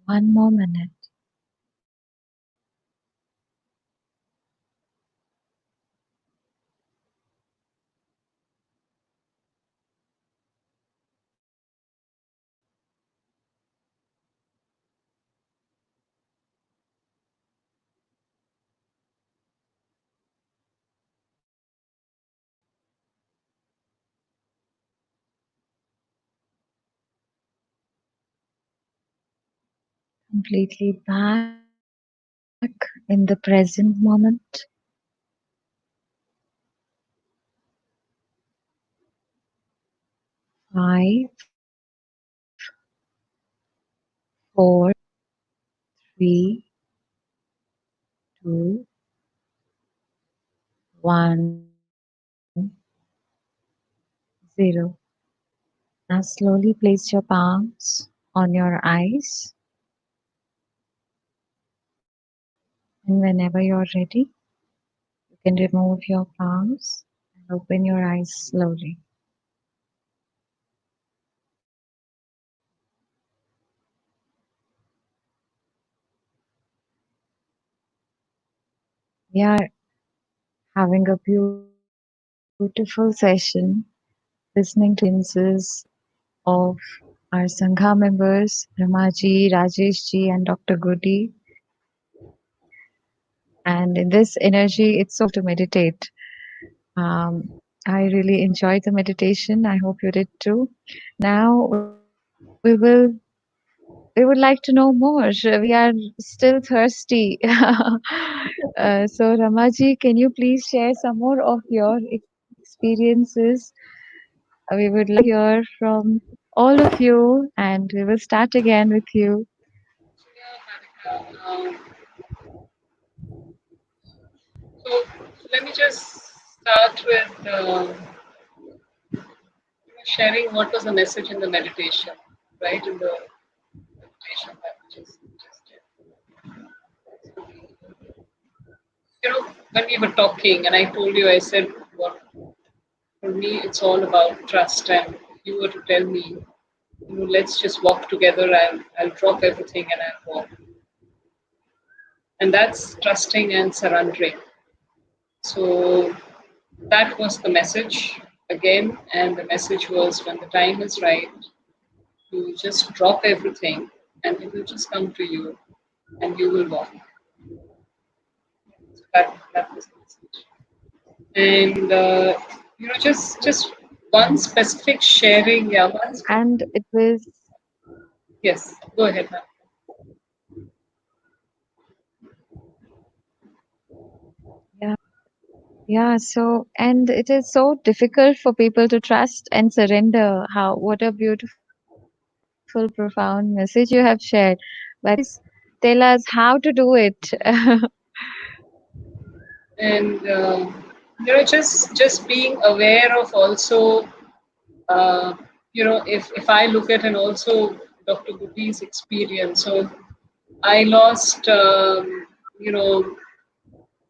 One more minute. Completely back in the present moment. 5, 4, 3, 2, 1, 0. Now slowly place your palms on your eyes, and whenever you're ready, you can remove your palms and open your eyes slowly. We are having a beautiful session, listening to the experiences of our Sangha members, Ramaji, Rajeshji, and Dr. Goody. And in this energy, it's so beautiful to meditate. I really enjoyed the meditation. I hope you did too. Now we would like to know more. We are still thirsty. So Ramaji, can you please share some more of your experiences? We would like to hear from all of you, and we will start again with you. So let me just start with sharing what was the message in the meditation, right? In the meditation that we just did. When we were talking, and I told you, I said, what for me, it's all about trust. And if you were to tell me, let's just walk together, I'll drop everything and I'll walk. And that's trusting and surrendering. So that was the message again. And the message was when the time is right, you just drop everything and it will just come to you and you will walk. So that was the message. And, just one specific sharing. Yeah, And it was, yes, go ahead, ma'am. yeah, yeah. So, and it is so difficult for people to trust and surrender. What a beautiful, profound message you have shared. But please tell us how to do it. And just being aware of also, uh, if I look at and also Dr. Gopi's experience. So I lost, you know,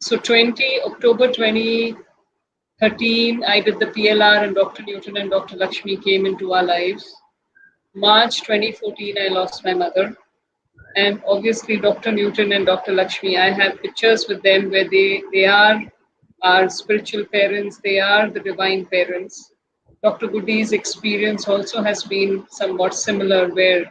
so 20 October 2013, I did the PLR, and Dr. Newton and Dr. Lakshmi came into our lives. March 2014, I lost my mother. And obviously, Dr. Newton and Dr. Lakshmi, I have pictures with them where they are our spiritual parents, they are the divine parents. Dr. Goody's experience also has been somewhat similar, where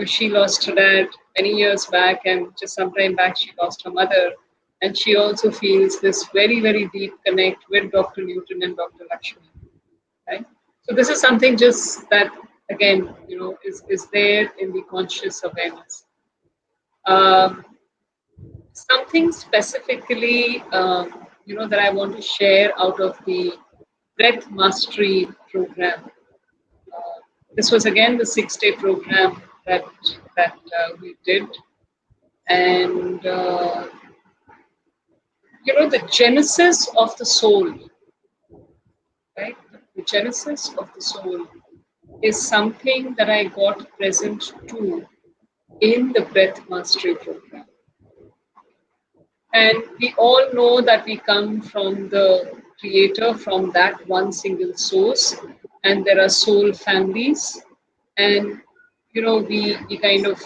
she lost her dad many years back, and just some time back she lost her mother, and she also feels this very very deep connect with Dr. Newton and Dr. Lakshmi, right? So this is something just that again is there in the conscious awareness. Um, Something specifically, that I want to share out of the Breath Mastery program. Uh, this was again the 6-day program that we did, and the genesis of the soul, right? The genesis of the soul is something that I got present to in the Breath Mastery program. And we all know that we come from the creator, from that one single source, and there are soul families. And we kind of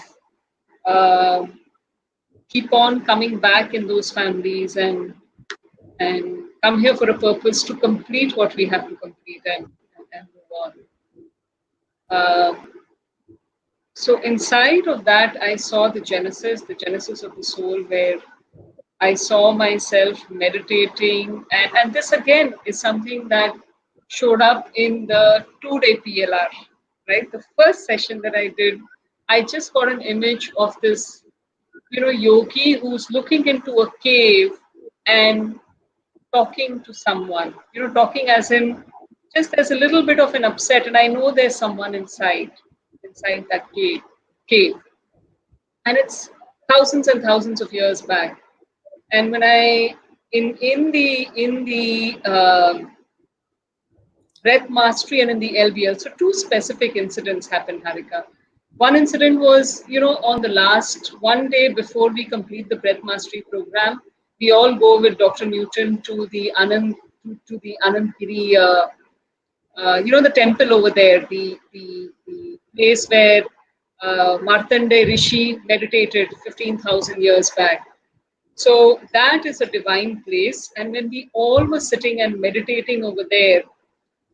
keep on coming back in those families and come here for a purpose to complete what we have to complete and move on. Uh, so inside of that, I saw the genesis of the soul, where I saw myself meditating, and this again is something that showed up in the 2-day PLR, right? The first session that I did, I just got an image of this, yogi who's looking into a cave and talking to someone, talking as in just there's a little bit of an upset, and I know there's someone inside that cave, and it's thousands and thousands of years back. And when I in the breath mastery and in the LBL, so two specific incidents happened, Harika. One incident was, on the last one day before we complete the breath mastery program, we all go with Dr. Newton to the Anandgiri, the temple over there, the place where Martande Rishi meditated 15,000 years back. So that is a divine place. And when we all were sitting and meditating over there,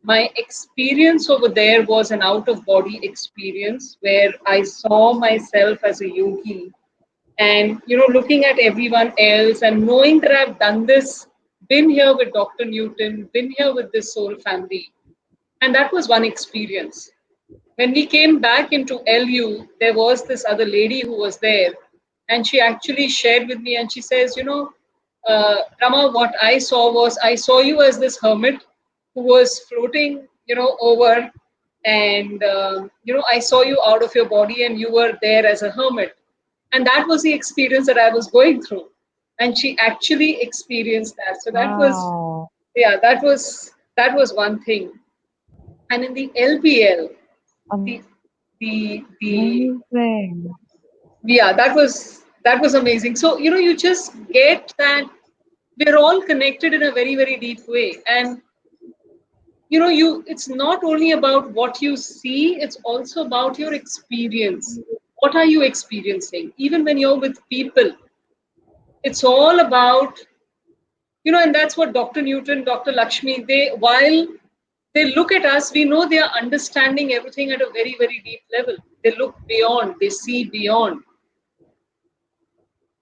my experience over there was an out of body experience where I saw myself as a yogi and, looking at everyone else and knowing that I've done this, been here with Dr. Newton, been here with this soul family. And that was one experience. When we came back into LU, there was this other lady who was there, and she actually shared with me, and she says, Rama, what I saw was, I saw you as this hermit who was floating, over, and, I saw you out of your body and you were there as a hermit. And that was the experience that I was going through. And she actually experienced that. So that was, Wow. yeah, that was one thing. And in the LBL, the the Amazing. yeah, that was amazing. So you just get that we're all connected in a very, very deep way. And it's not only about what you see, it's also about your experience. What are you experiencing? Even when you're with people, it's all about, and that's what Dr. Newton, Dr. Lakshmi, while they look at us, we know they are understanding everything at a very, very deep level. They look beyond, they see beyond.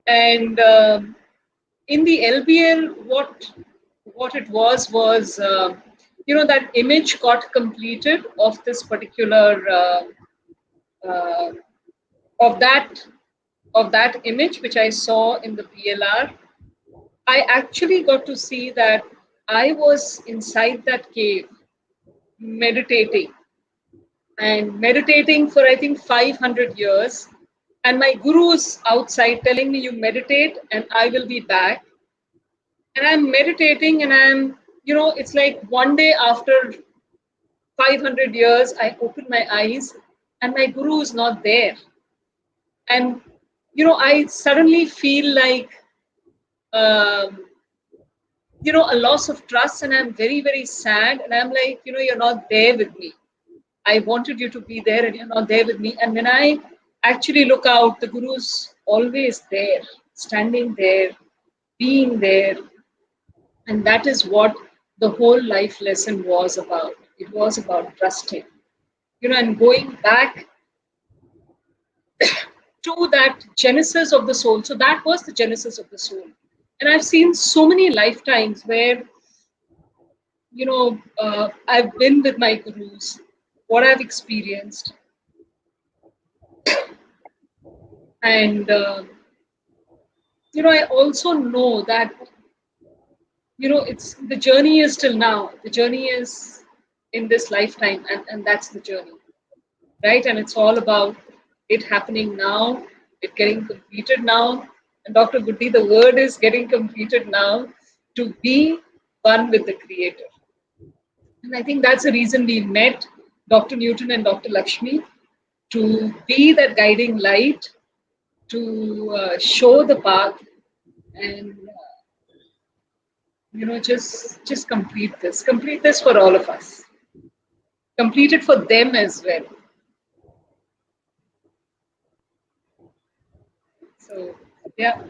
And in the LBL, what it was that image got completed of this particular uh, of that image which I saw in the PLR. I actually got to see that I was inside that cave meditating for I think 500 years. And my guru's outside telling me, you meditate and I will be back. And I'm meditating and it's like one day after 500 years, I open my eyes and my guru is not there. And, I suddenly feel like, um, a loss of trust, and I'm very, very sad. And I'm like, you're not there with me. I wanted you to be there and you're not there with me. And when I actually look out, the guru's always there, standing there, being there. And that is what the whole life lesson was about. It was about trusting, and going back to that genesis of the soul. So that was the genesis of the soul. And I've seen so many lifetimes where, I've been with my gurus, what I've experienced. And, I also know that, it's the journey is till now. The journey is in this lifetime, and that's the journey, right? And it's all about it happening now, it getting completed now. And Dr. Gutti, the word is getting completed now, to be one with the Creator. And I think that's the reason we met Dr. Newton and Dr. Lakshmi, to be that guiding light, to show the path, and just complete this for all of us, complete it for them as well. So, yeah.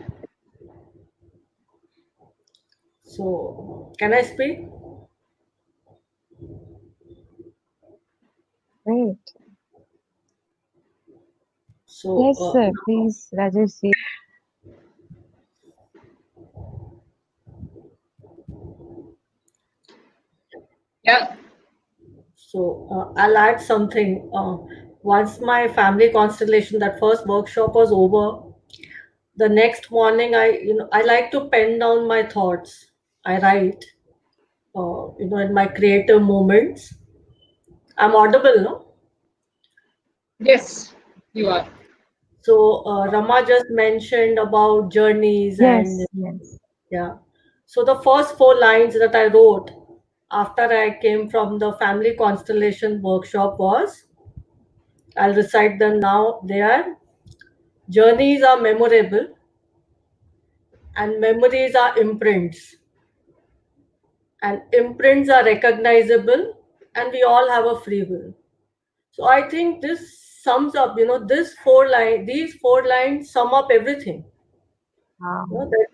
So, can I speak? Great. So, Yes, sir. Please, Rajesh ji. Yeah. I'll add something. Once my family constellation, that first workshop was over, the next morning, I like to pen down my thoughts. I write, in my creative moments. I'm audible, no? Yes, you are. So, Rama just mentioned about journeys and Yes, yes. yeah. So the first four lines that I wrote after I came from the family constellation workshop was, I'll recite them now. They are: journeys are memorable and memories are imprints, and imprints are recognizable, and we all have a free will. So I think this sums up, these four lines sum up everything. Wow. That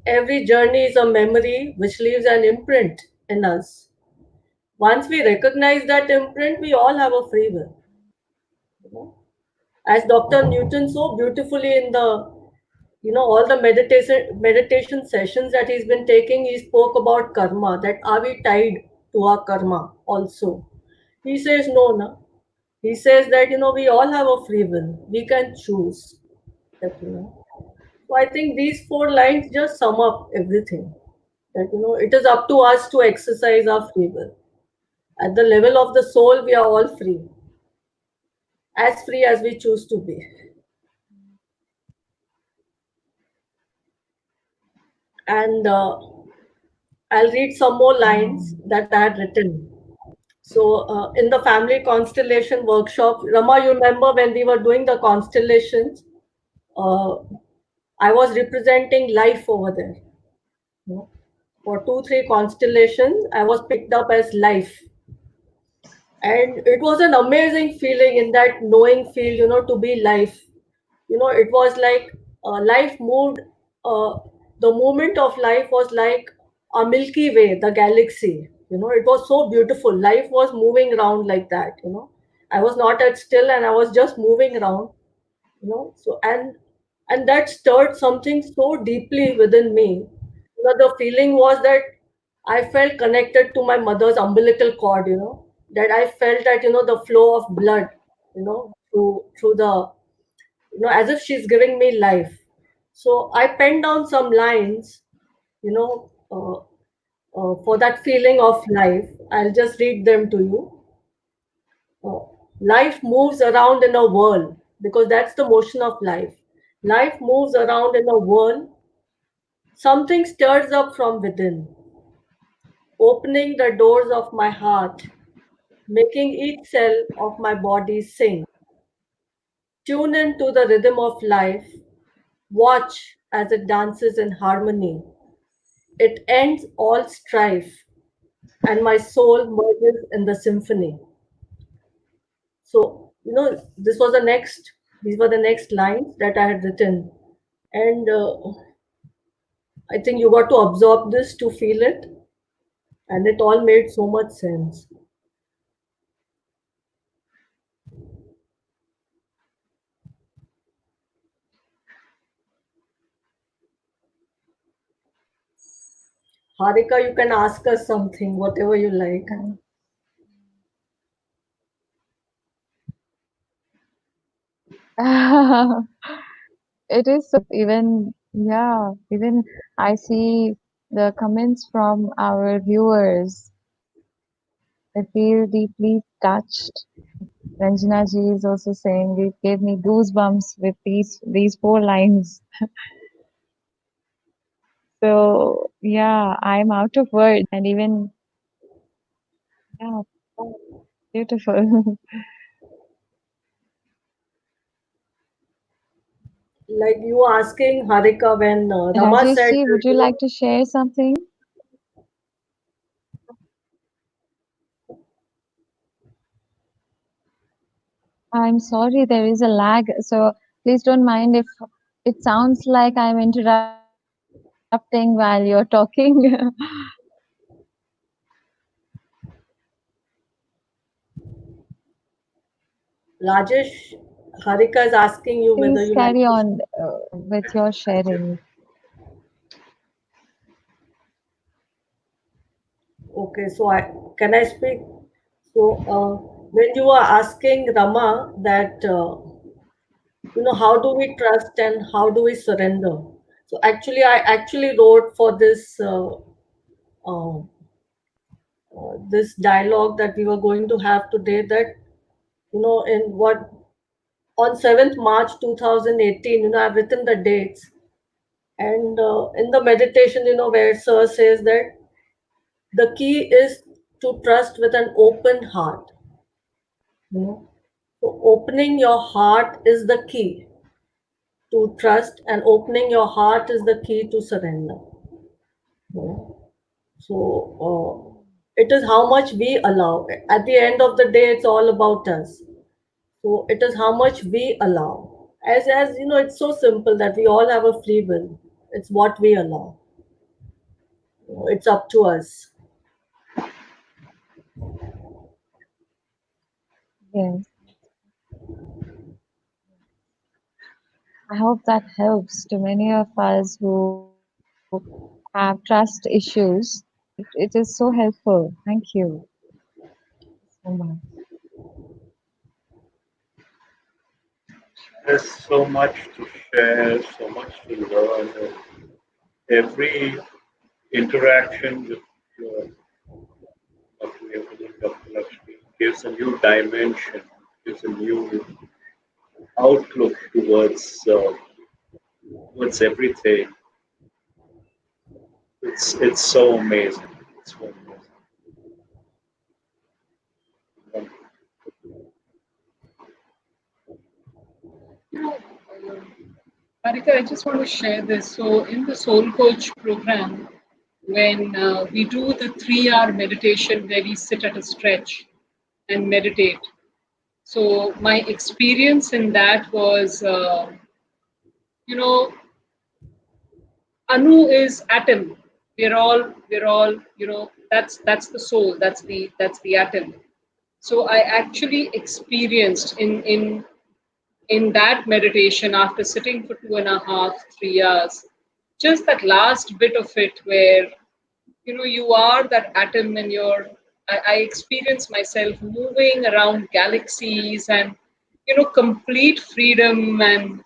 every journey is a memory which leaves an imprint in us. Once we recognize that imprint, we all have a free will. You know? As Dr. Newton so beautifully in the, all the meditation sessions that he's been taking, he spoke about karma. That are we tied to our karma also? He says no, no. He says that we all have a free will. We can choose. That. So I think these four lines just sum up everything. That it is up to us to exercise our free will. At the level of the soul, we are all free as we choose to be. And I'll read some more lines Wow. that I had written. So, in the family constellation workshop, Rama, you remember when we were doing the constellations? Uh, I was representing life over there. You know. For two, three constellations, I was picked up as life. And it was an amazing feeling in that knowing field, to be life. It was like life moved, uh, the movement of life was like a Milky Way, the galaxy. It was so beautiful. Life was moving around like that. I was not at still and I was just moving around. So and that stirred something so deeply within me. The feeling was that I felt connected to my mother's umbilical cord. That I felt that the flow of blood through the as if she's giving me life. So I penned down some lines, you know, for that feeling of life. I'll just read them to you. Uh, Life moves around in a whirl because that's the motion of life. Life moves around in a whirl. Something stirs up from within, opening the doors of my heart, making each cell of my body sing. Tune in to the rhythm of life. Watch as it dances in harmony. It ends all strife, and my soul merges in the symphony. So, these were the next lines that I had written. And I think you got to absorb this to feel it, and it all made so much sense. Harika, you can ask us something, whatever you like. It is so even, yeah, even I see the comments from our viewers. I feel deeply touched. Ranjana ji is also saying it gave me goosebumps with these four lines. So yeah, I'm out of words and even yeah, beautiful. Like you asking Harika when Rama Rajesh said ji, that, would you like to share something? I'm sorry, there is a lag, so please don't mind if It sounds like I'm interrupting while you're talking. Rajesh, Harika is asking you whether Please you like carry to. on with your sharing. Okay, so can I speak? So when you are asking Rama that how do we trust and how do we surrender? So actually, I actually wrote for uh, this dialogue that we were going to have today. That in what on 7th March 2018, I've written the dates, and in the meditation, where Sir says that the key is to trust with an open heart. You know, so opening your heart is the key to trust, and opening your heart is the key to surrender. You know. So it is how much we allow. At the end of the day, it's all about us. So it is how much we allow. As it's so simple that we all have a free will. It's what we allow. It's up to us. Yes, I hope that helps to many of us who have trust issues. It is so helpful. Thank you so much. There's so much to share, so much to learn. And every interaction with Dr. Evelyn, Dr. Lakshmi gives a new dimension, gives a new outlook towards everything. It's so amazing. It's so amazing. You know, Marika, I just want to share this. So, in the Soul Coach program, when we do the 3 hour meditation where we sit at a stretch and meditate. So, my experience in that was, you know, Anu is atom. We're all, that's the soul. That's the atom. So I actually experienced in that meditation after sitting for 2.5, 3 hours, just that last bit of it where you are that atom and I experience myself moving around galaxies and complete freedom and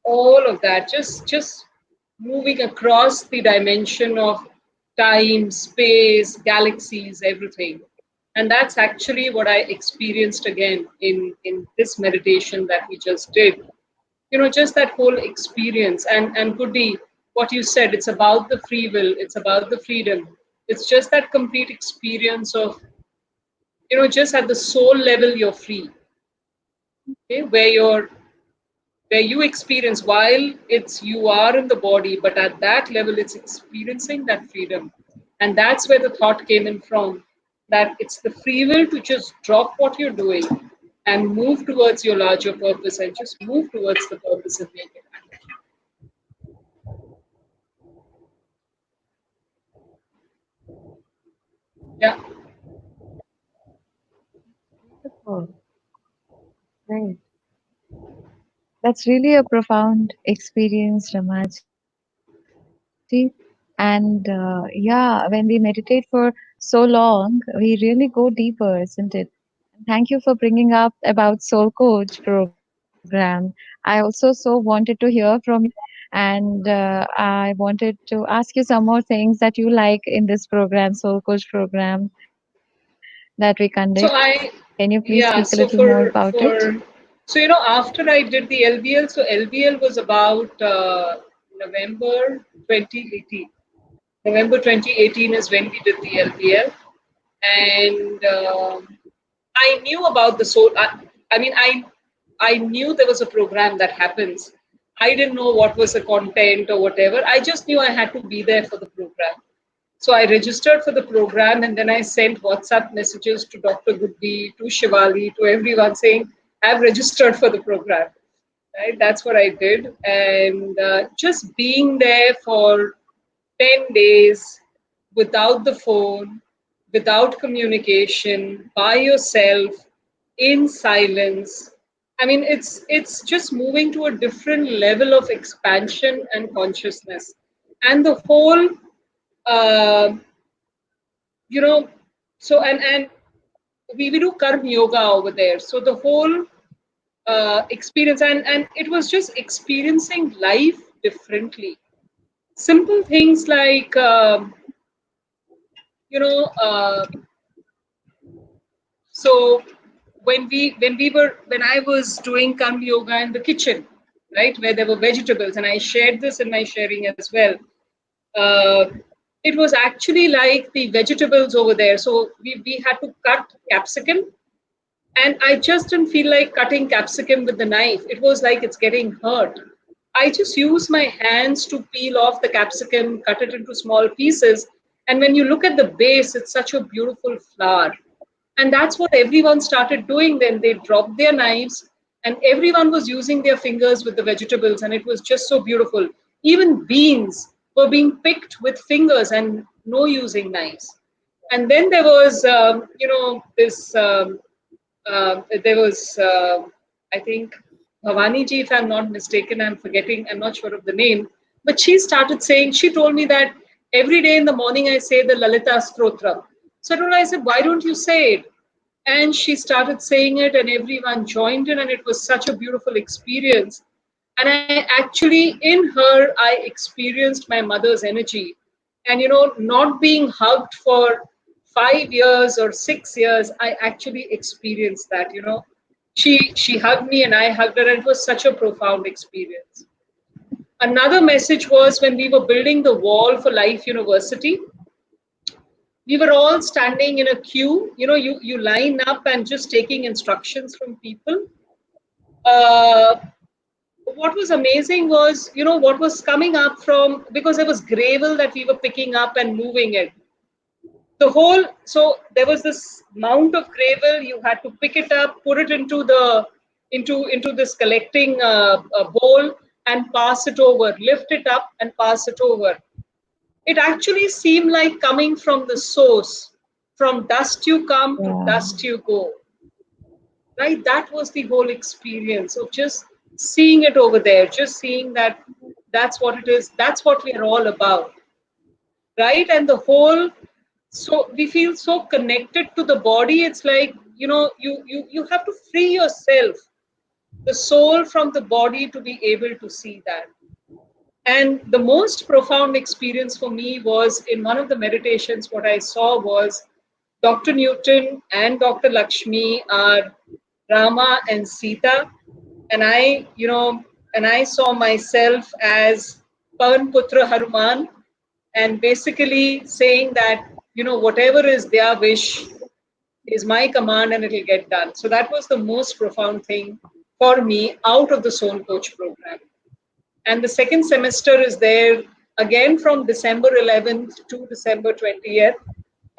all of that, just moving across the dimension of time, space, galaxies, everything. And that's actually what I experienced again in this meditation that we just did. Just that whole experience. And could be what you said, it's about the free will, it's about the freedom. It's just that complete experience of just at the soul level you're free. Okay, where you experience while it's you are in the body, but at that level it's experiencing that freedom. And that's where the thought came in from, that it's the free will to just drop what you're doing and move towards your larger purpose and just move towards the purpose and make it happen. Yeah. Beautiful. Great. That's really a profound experience, Ramaji. And yeah, when we meditate for so long, we really go deeper, isn't it? And thank you for bringing up about Soul Coach program. I also so wanted to hear from you, and I wanted to ask you some more things that you like in this program, Soul Coach program that we conduct. So Can you I, please speak a little yeah, more so about for it? for so after I did the LBL, so LBL was about November 2018. November 2018 is when we did the LBL, and I knew about the soul. I knew there was a program that happens. I didn't know what was the content or whatever. I just knew I had to be there for the program. So I registered for the program, and then I sent WhatsApp messages to Dr. Guddi, to Shivali, to everyone saying, I've registered for the program. right? That's what I did. And just being there for 10 days without the phone, without communication, by yourself, in silence. I mean, it's just moving to a different level of expansion and consciousness. And the whole, uh, you know, so and we do karma yoga over there. So the whole experience, and it was just experiencing life differently. Simple things like you know so when I was doing karma yoga in the kitchen, right, where there were vegetables, and I shared this in my sharing as well. uh, it was actually like the vegetables over there, so we had to cut capsicum, and I just didn't feel like cutting capsicum with the knife. It was like it's getting hurt. I just use my hands to peel off the capsicum, cut it into small pieces. And when you look at the base, it's such a beautiful flower. And that's what everyone started doing then. They dropped their knives and everyone was using their fingers with the vegetables. And it was just so beautiful. Even beans were being picked with fingers and no using knives. And then there was, this there was, I think, Bhavani ji, if I'm not mistaken, I'm forgetting, I'm not sure of the name, but she started saying, she told me that every day in the morning I say the Lalita Stotra. So I told her, I said, why don't you say it? And she started saying it, and everyone joined in, and it was such a beautiful experience. And I actually, in her, I experienced my mother's energy. And not being hugged for 5 years or 6 years, I actually experienced that. She hugged me and I hugged her, and it was such a profound experience. Another message was when we were building the wall for Life University. We were all standing in a queue. You line up and just taking instructions from people. uh, what was amazing was, what was coming up from, because there was gravel that we were picking up and moving it. So there was this mount of gravel. You had to pick it up, put it into this collecting bowl, and pass it over, lift it up and pass it over. It actually seemed like coming from the source. From dust you come, to Yeah. dust you go. Right? That was the whole experience of just seeing it over there, just seeing that that's what it is, that's what we're all about. Right? And the whole, so we feel so connected to the body. It's like, you have to free yourself, the soul from the body, to be able to see that. And the most profound experience for me was in one of the meditations. What I saw was Dr. Newton and Dr. Lakshmi are Rama and Sita. And I saw myself as Pavan Putra Hanuman, and basically saying that, whatever is their wish is my command and it'll get done. So that was the most profound thing for me out of the Soul Coach program. And the second semester is there again from December 11th to December 20th.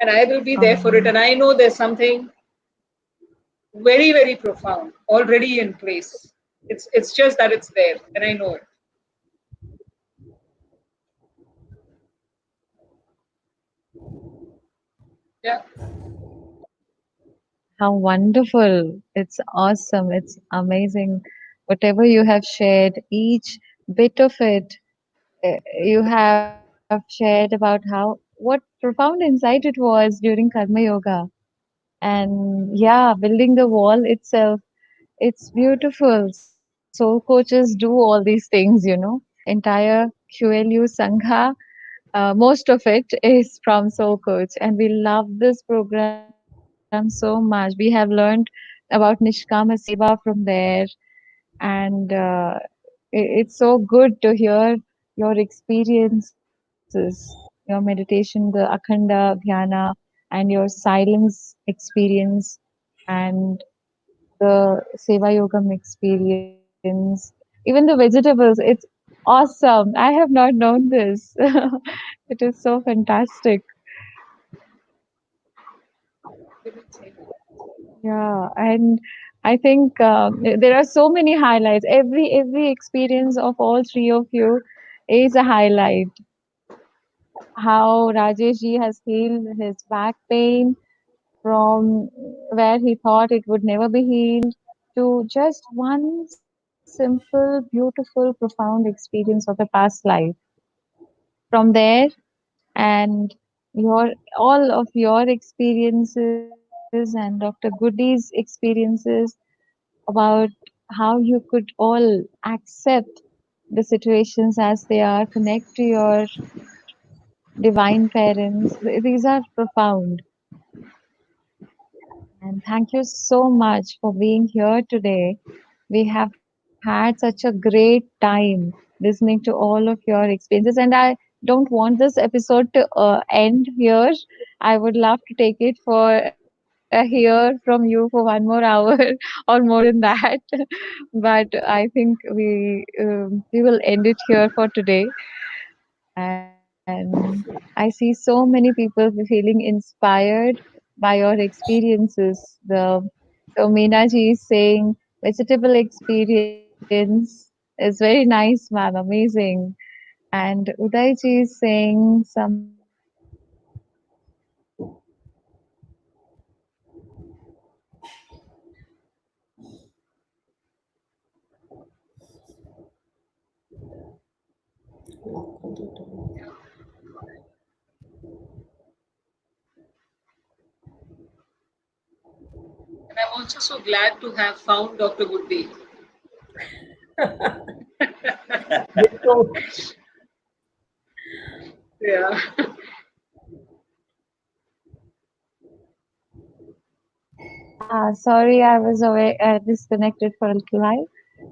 And I will be there for it. And I know there's something very, very profound already in place. It's just that it's there, and I know it. Yeah. How wonderful. It's awesome. It's amazing. Whatever you have shared, each bit of it, you have shared about how what profound insight it was during Karma Yoga. And yeah, building the wall itself, it's beautiful. Soul coaches do all these things, Entire QLU Sangha, most of it is from Soul Coach, and we love this program so much. We have learned about Nishkama Seva from there, and it's so good to hear your experiences, your meditation, the Akhanda Dhyana, and your silence experience, and the Seva Yogam experience, even the vegetables. It's awesome. I have not known this. It is so fantastic. Yeah, and I think there are so many highlights. Every experience of all three of you is a highlight. How Rajesh ji has healed his back pain from where he thought it would never be healed to just one simple, beautiful, profound experience of a past life. From there, and your all of your experiences and Dr. Goody's experiences about how you could all accept the situations as they are, connect to your divine parents. These are profound. And thank you so much for being here today. We have had such a great time listening to all of your experiences, and I don't want this episode to end here. I would love to take it for hear from you for 1 more hour or more than that. But I think we will end it here for today. And I see so many people feeling inspired by your experiences. So Meena ji is saying vegetable experience is very nice, ma'am, amazing. And Uday ji is saying something about And I'm also so glad to have found Dr. Goody. So, Yeah. yeah, sorry, I was away disconnected for a little while.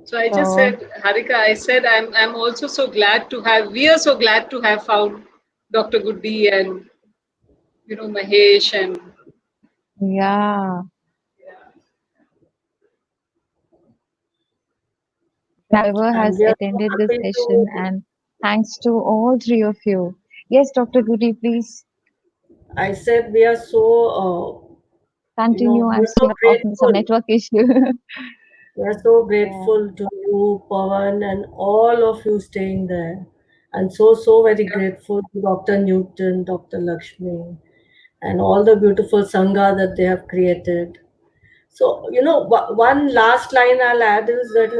So I just So said, Harika, I said I'm also so glad to have, we are so glad to have found Dr. Goody and, Mahesh and, yeah, yeah. whoever and has we are so attended this happy session, to. and thanks to all three of you. Yes, Dr. Goody, please I said we are so, continue. we're I'm so still of some grateful. network issue. We are so Yeah. grateful to you, Pawan, and all of you staying there. And so, so very grateful to Dr. Newton, Dr. Lakshmi, and all the beautiful Sangha that they have created. So, one last line I'll add is that,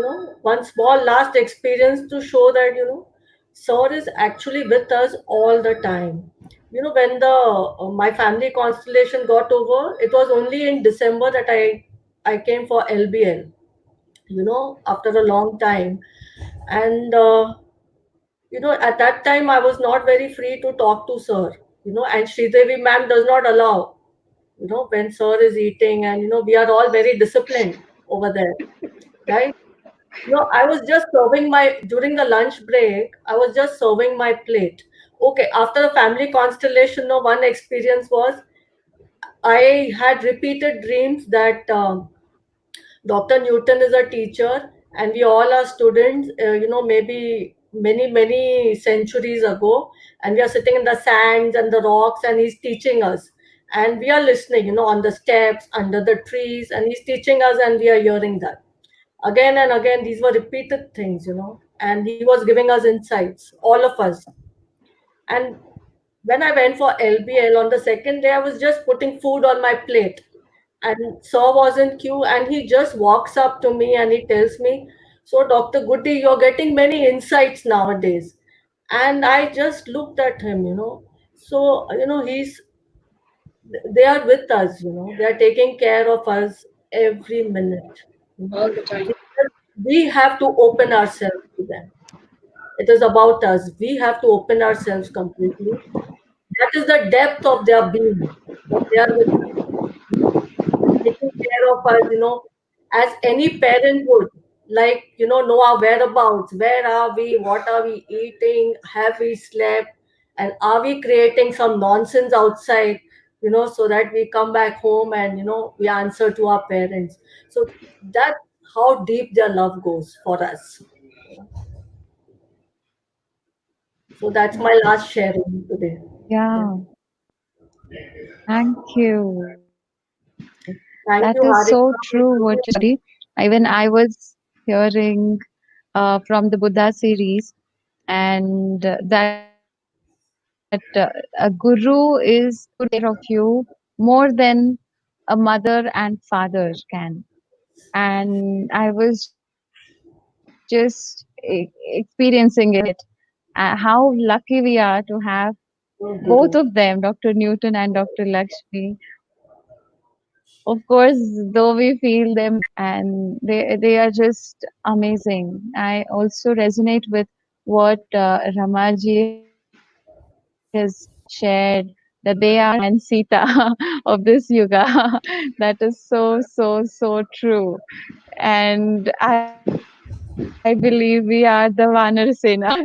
one small last experience to show that, Sir is actually with us all the time. When the my family constellation got over, it was only in December that I came for LBL, after a long time. And, at that time, I was not very free to talk to Sir, and Sridevi ma'am does not allow, when Sir is eating, and, we are all very disciplined over there, right? I was just serving during the lunch break, I was just serving my plate. Okay, after the family constellation, one experience was I had repeated dreams that Dr. Newton is a teacher, and we all are students, maybe many, many centuries ago, and we are sitting in the sands and the rocks, and he's teaching us. And we are listening, on the steps, under the trees, and he's teaching us, and we are hearing that. Again and again, these were repeated things, and he was giving us insights, all of us. And when I went for LBL on the second day, I was just putting food on my plate, and Sir was in queue, and he just walks up to me and he tells me, "So, Dr. Goody, you're getting many insights nowadays." And I just looked at him, So, they are with us, they are taking care of us every minute. All the time. We, we have to open ourselves to them. It is about us. We have to open ourselves completely. That is the depth of their being. They are with us, taking care of us, as any parent would, like, know our whereabouts. Where are we? What are we eating? Have we slept? And are we creating some nonsense outside, so that we come back home and, we answer to our parents. So that's how deep their love goes for us. you know. So that's my last sharing today. Yeah. Yeah, thank you. Thank you, That is Harika. so true what you said, Gudi. Even I was hearing from the Buddha series, and that a guru is take care of you more than a mother and father can. And I was just experiencing it, how lucky we are to have Oh, both Guru. of them, Dr. Newton and Dr. Lakshmi. Of course, though we feel them and they are just amazing. I also resonate with what Ramaji has shared, that they are Rama and Sita of this yuga. That is so true. And I believe we are the Vanar Sena.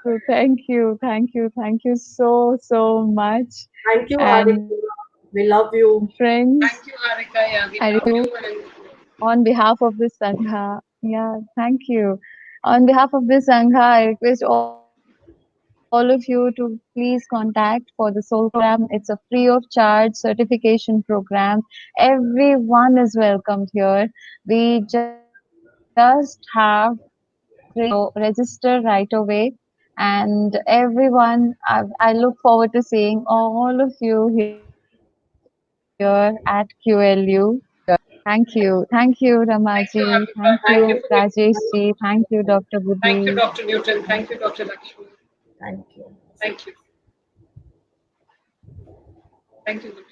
So thank you so much. Thank you, Harika. And We love friends, you. Thank you, Harika. I Yeah, we request love you. you And on behalf of the Sangha. Yeah, thank you. On behalf of the Sangha, I request all of you to please contact for the Soul program. It's a free of charge certification program. Everyone is welcomed here. We just have to register right away. And everyone, I look forward to seeing all of you here at QLU. Thank you. Thank you, Ramaji. thank you, Thank you, Harika. Thank you for giving. Rajesh ji. Thank you, Dr. Thank Budi. you, Dr. Newton. Thank you, Dr. Lakshmi. Thank you. Thank you. Thank you, Goody.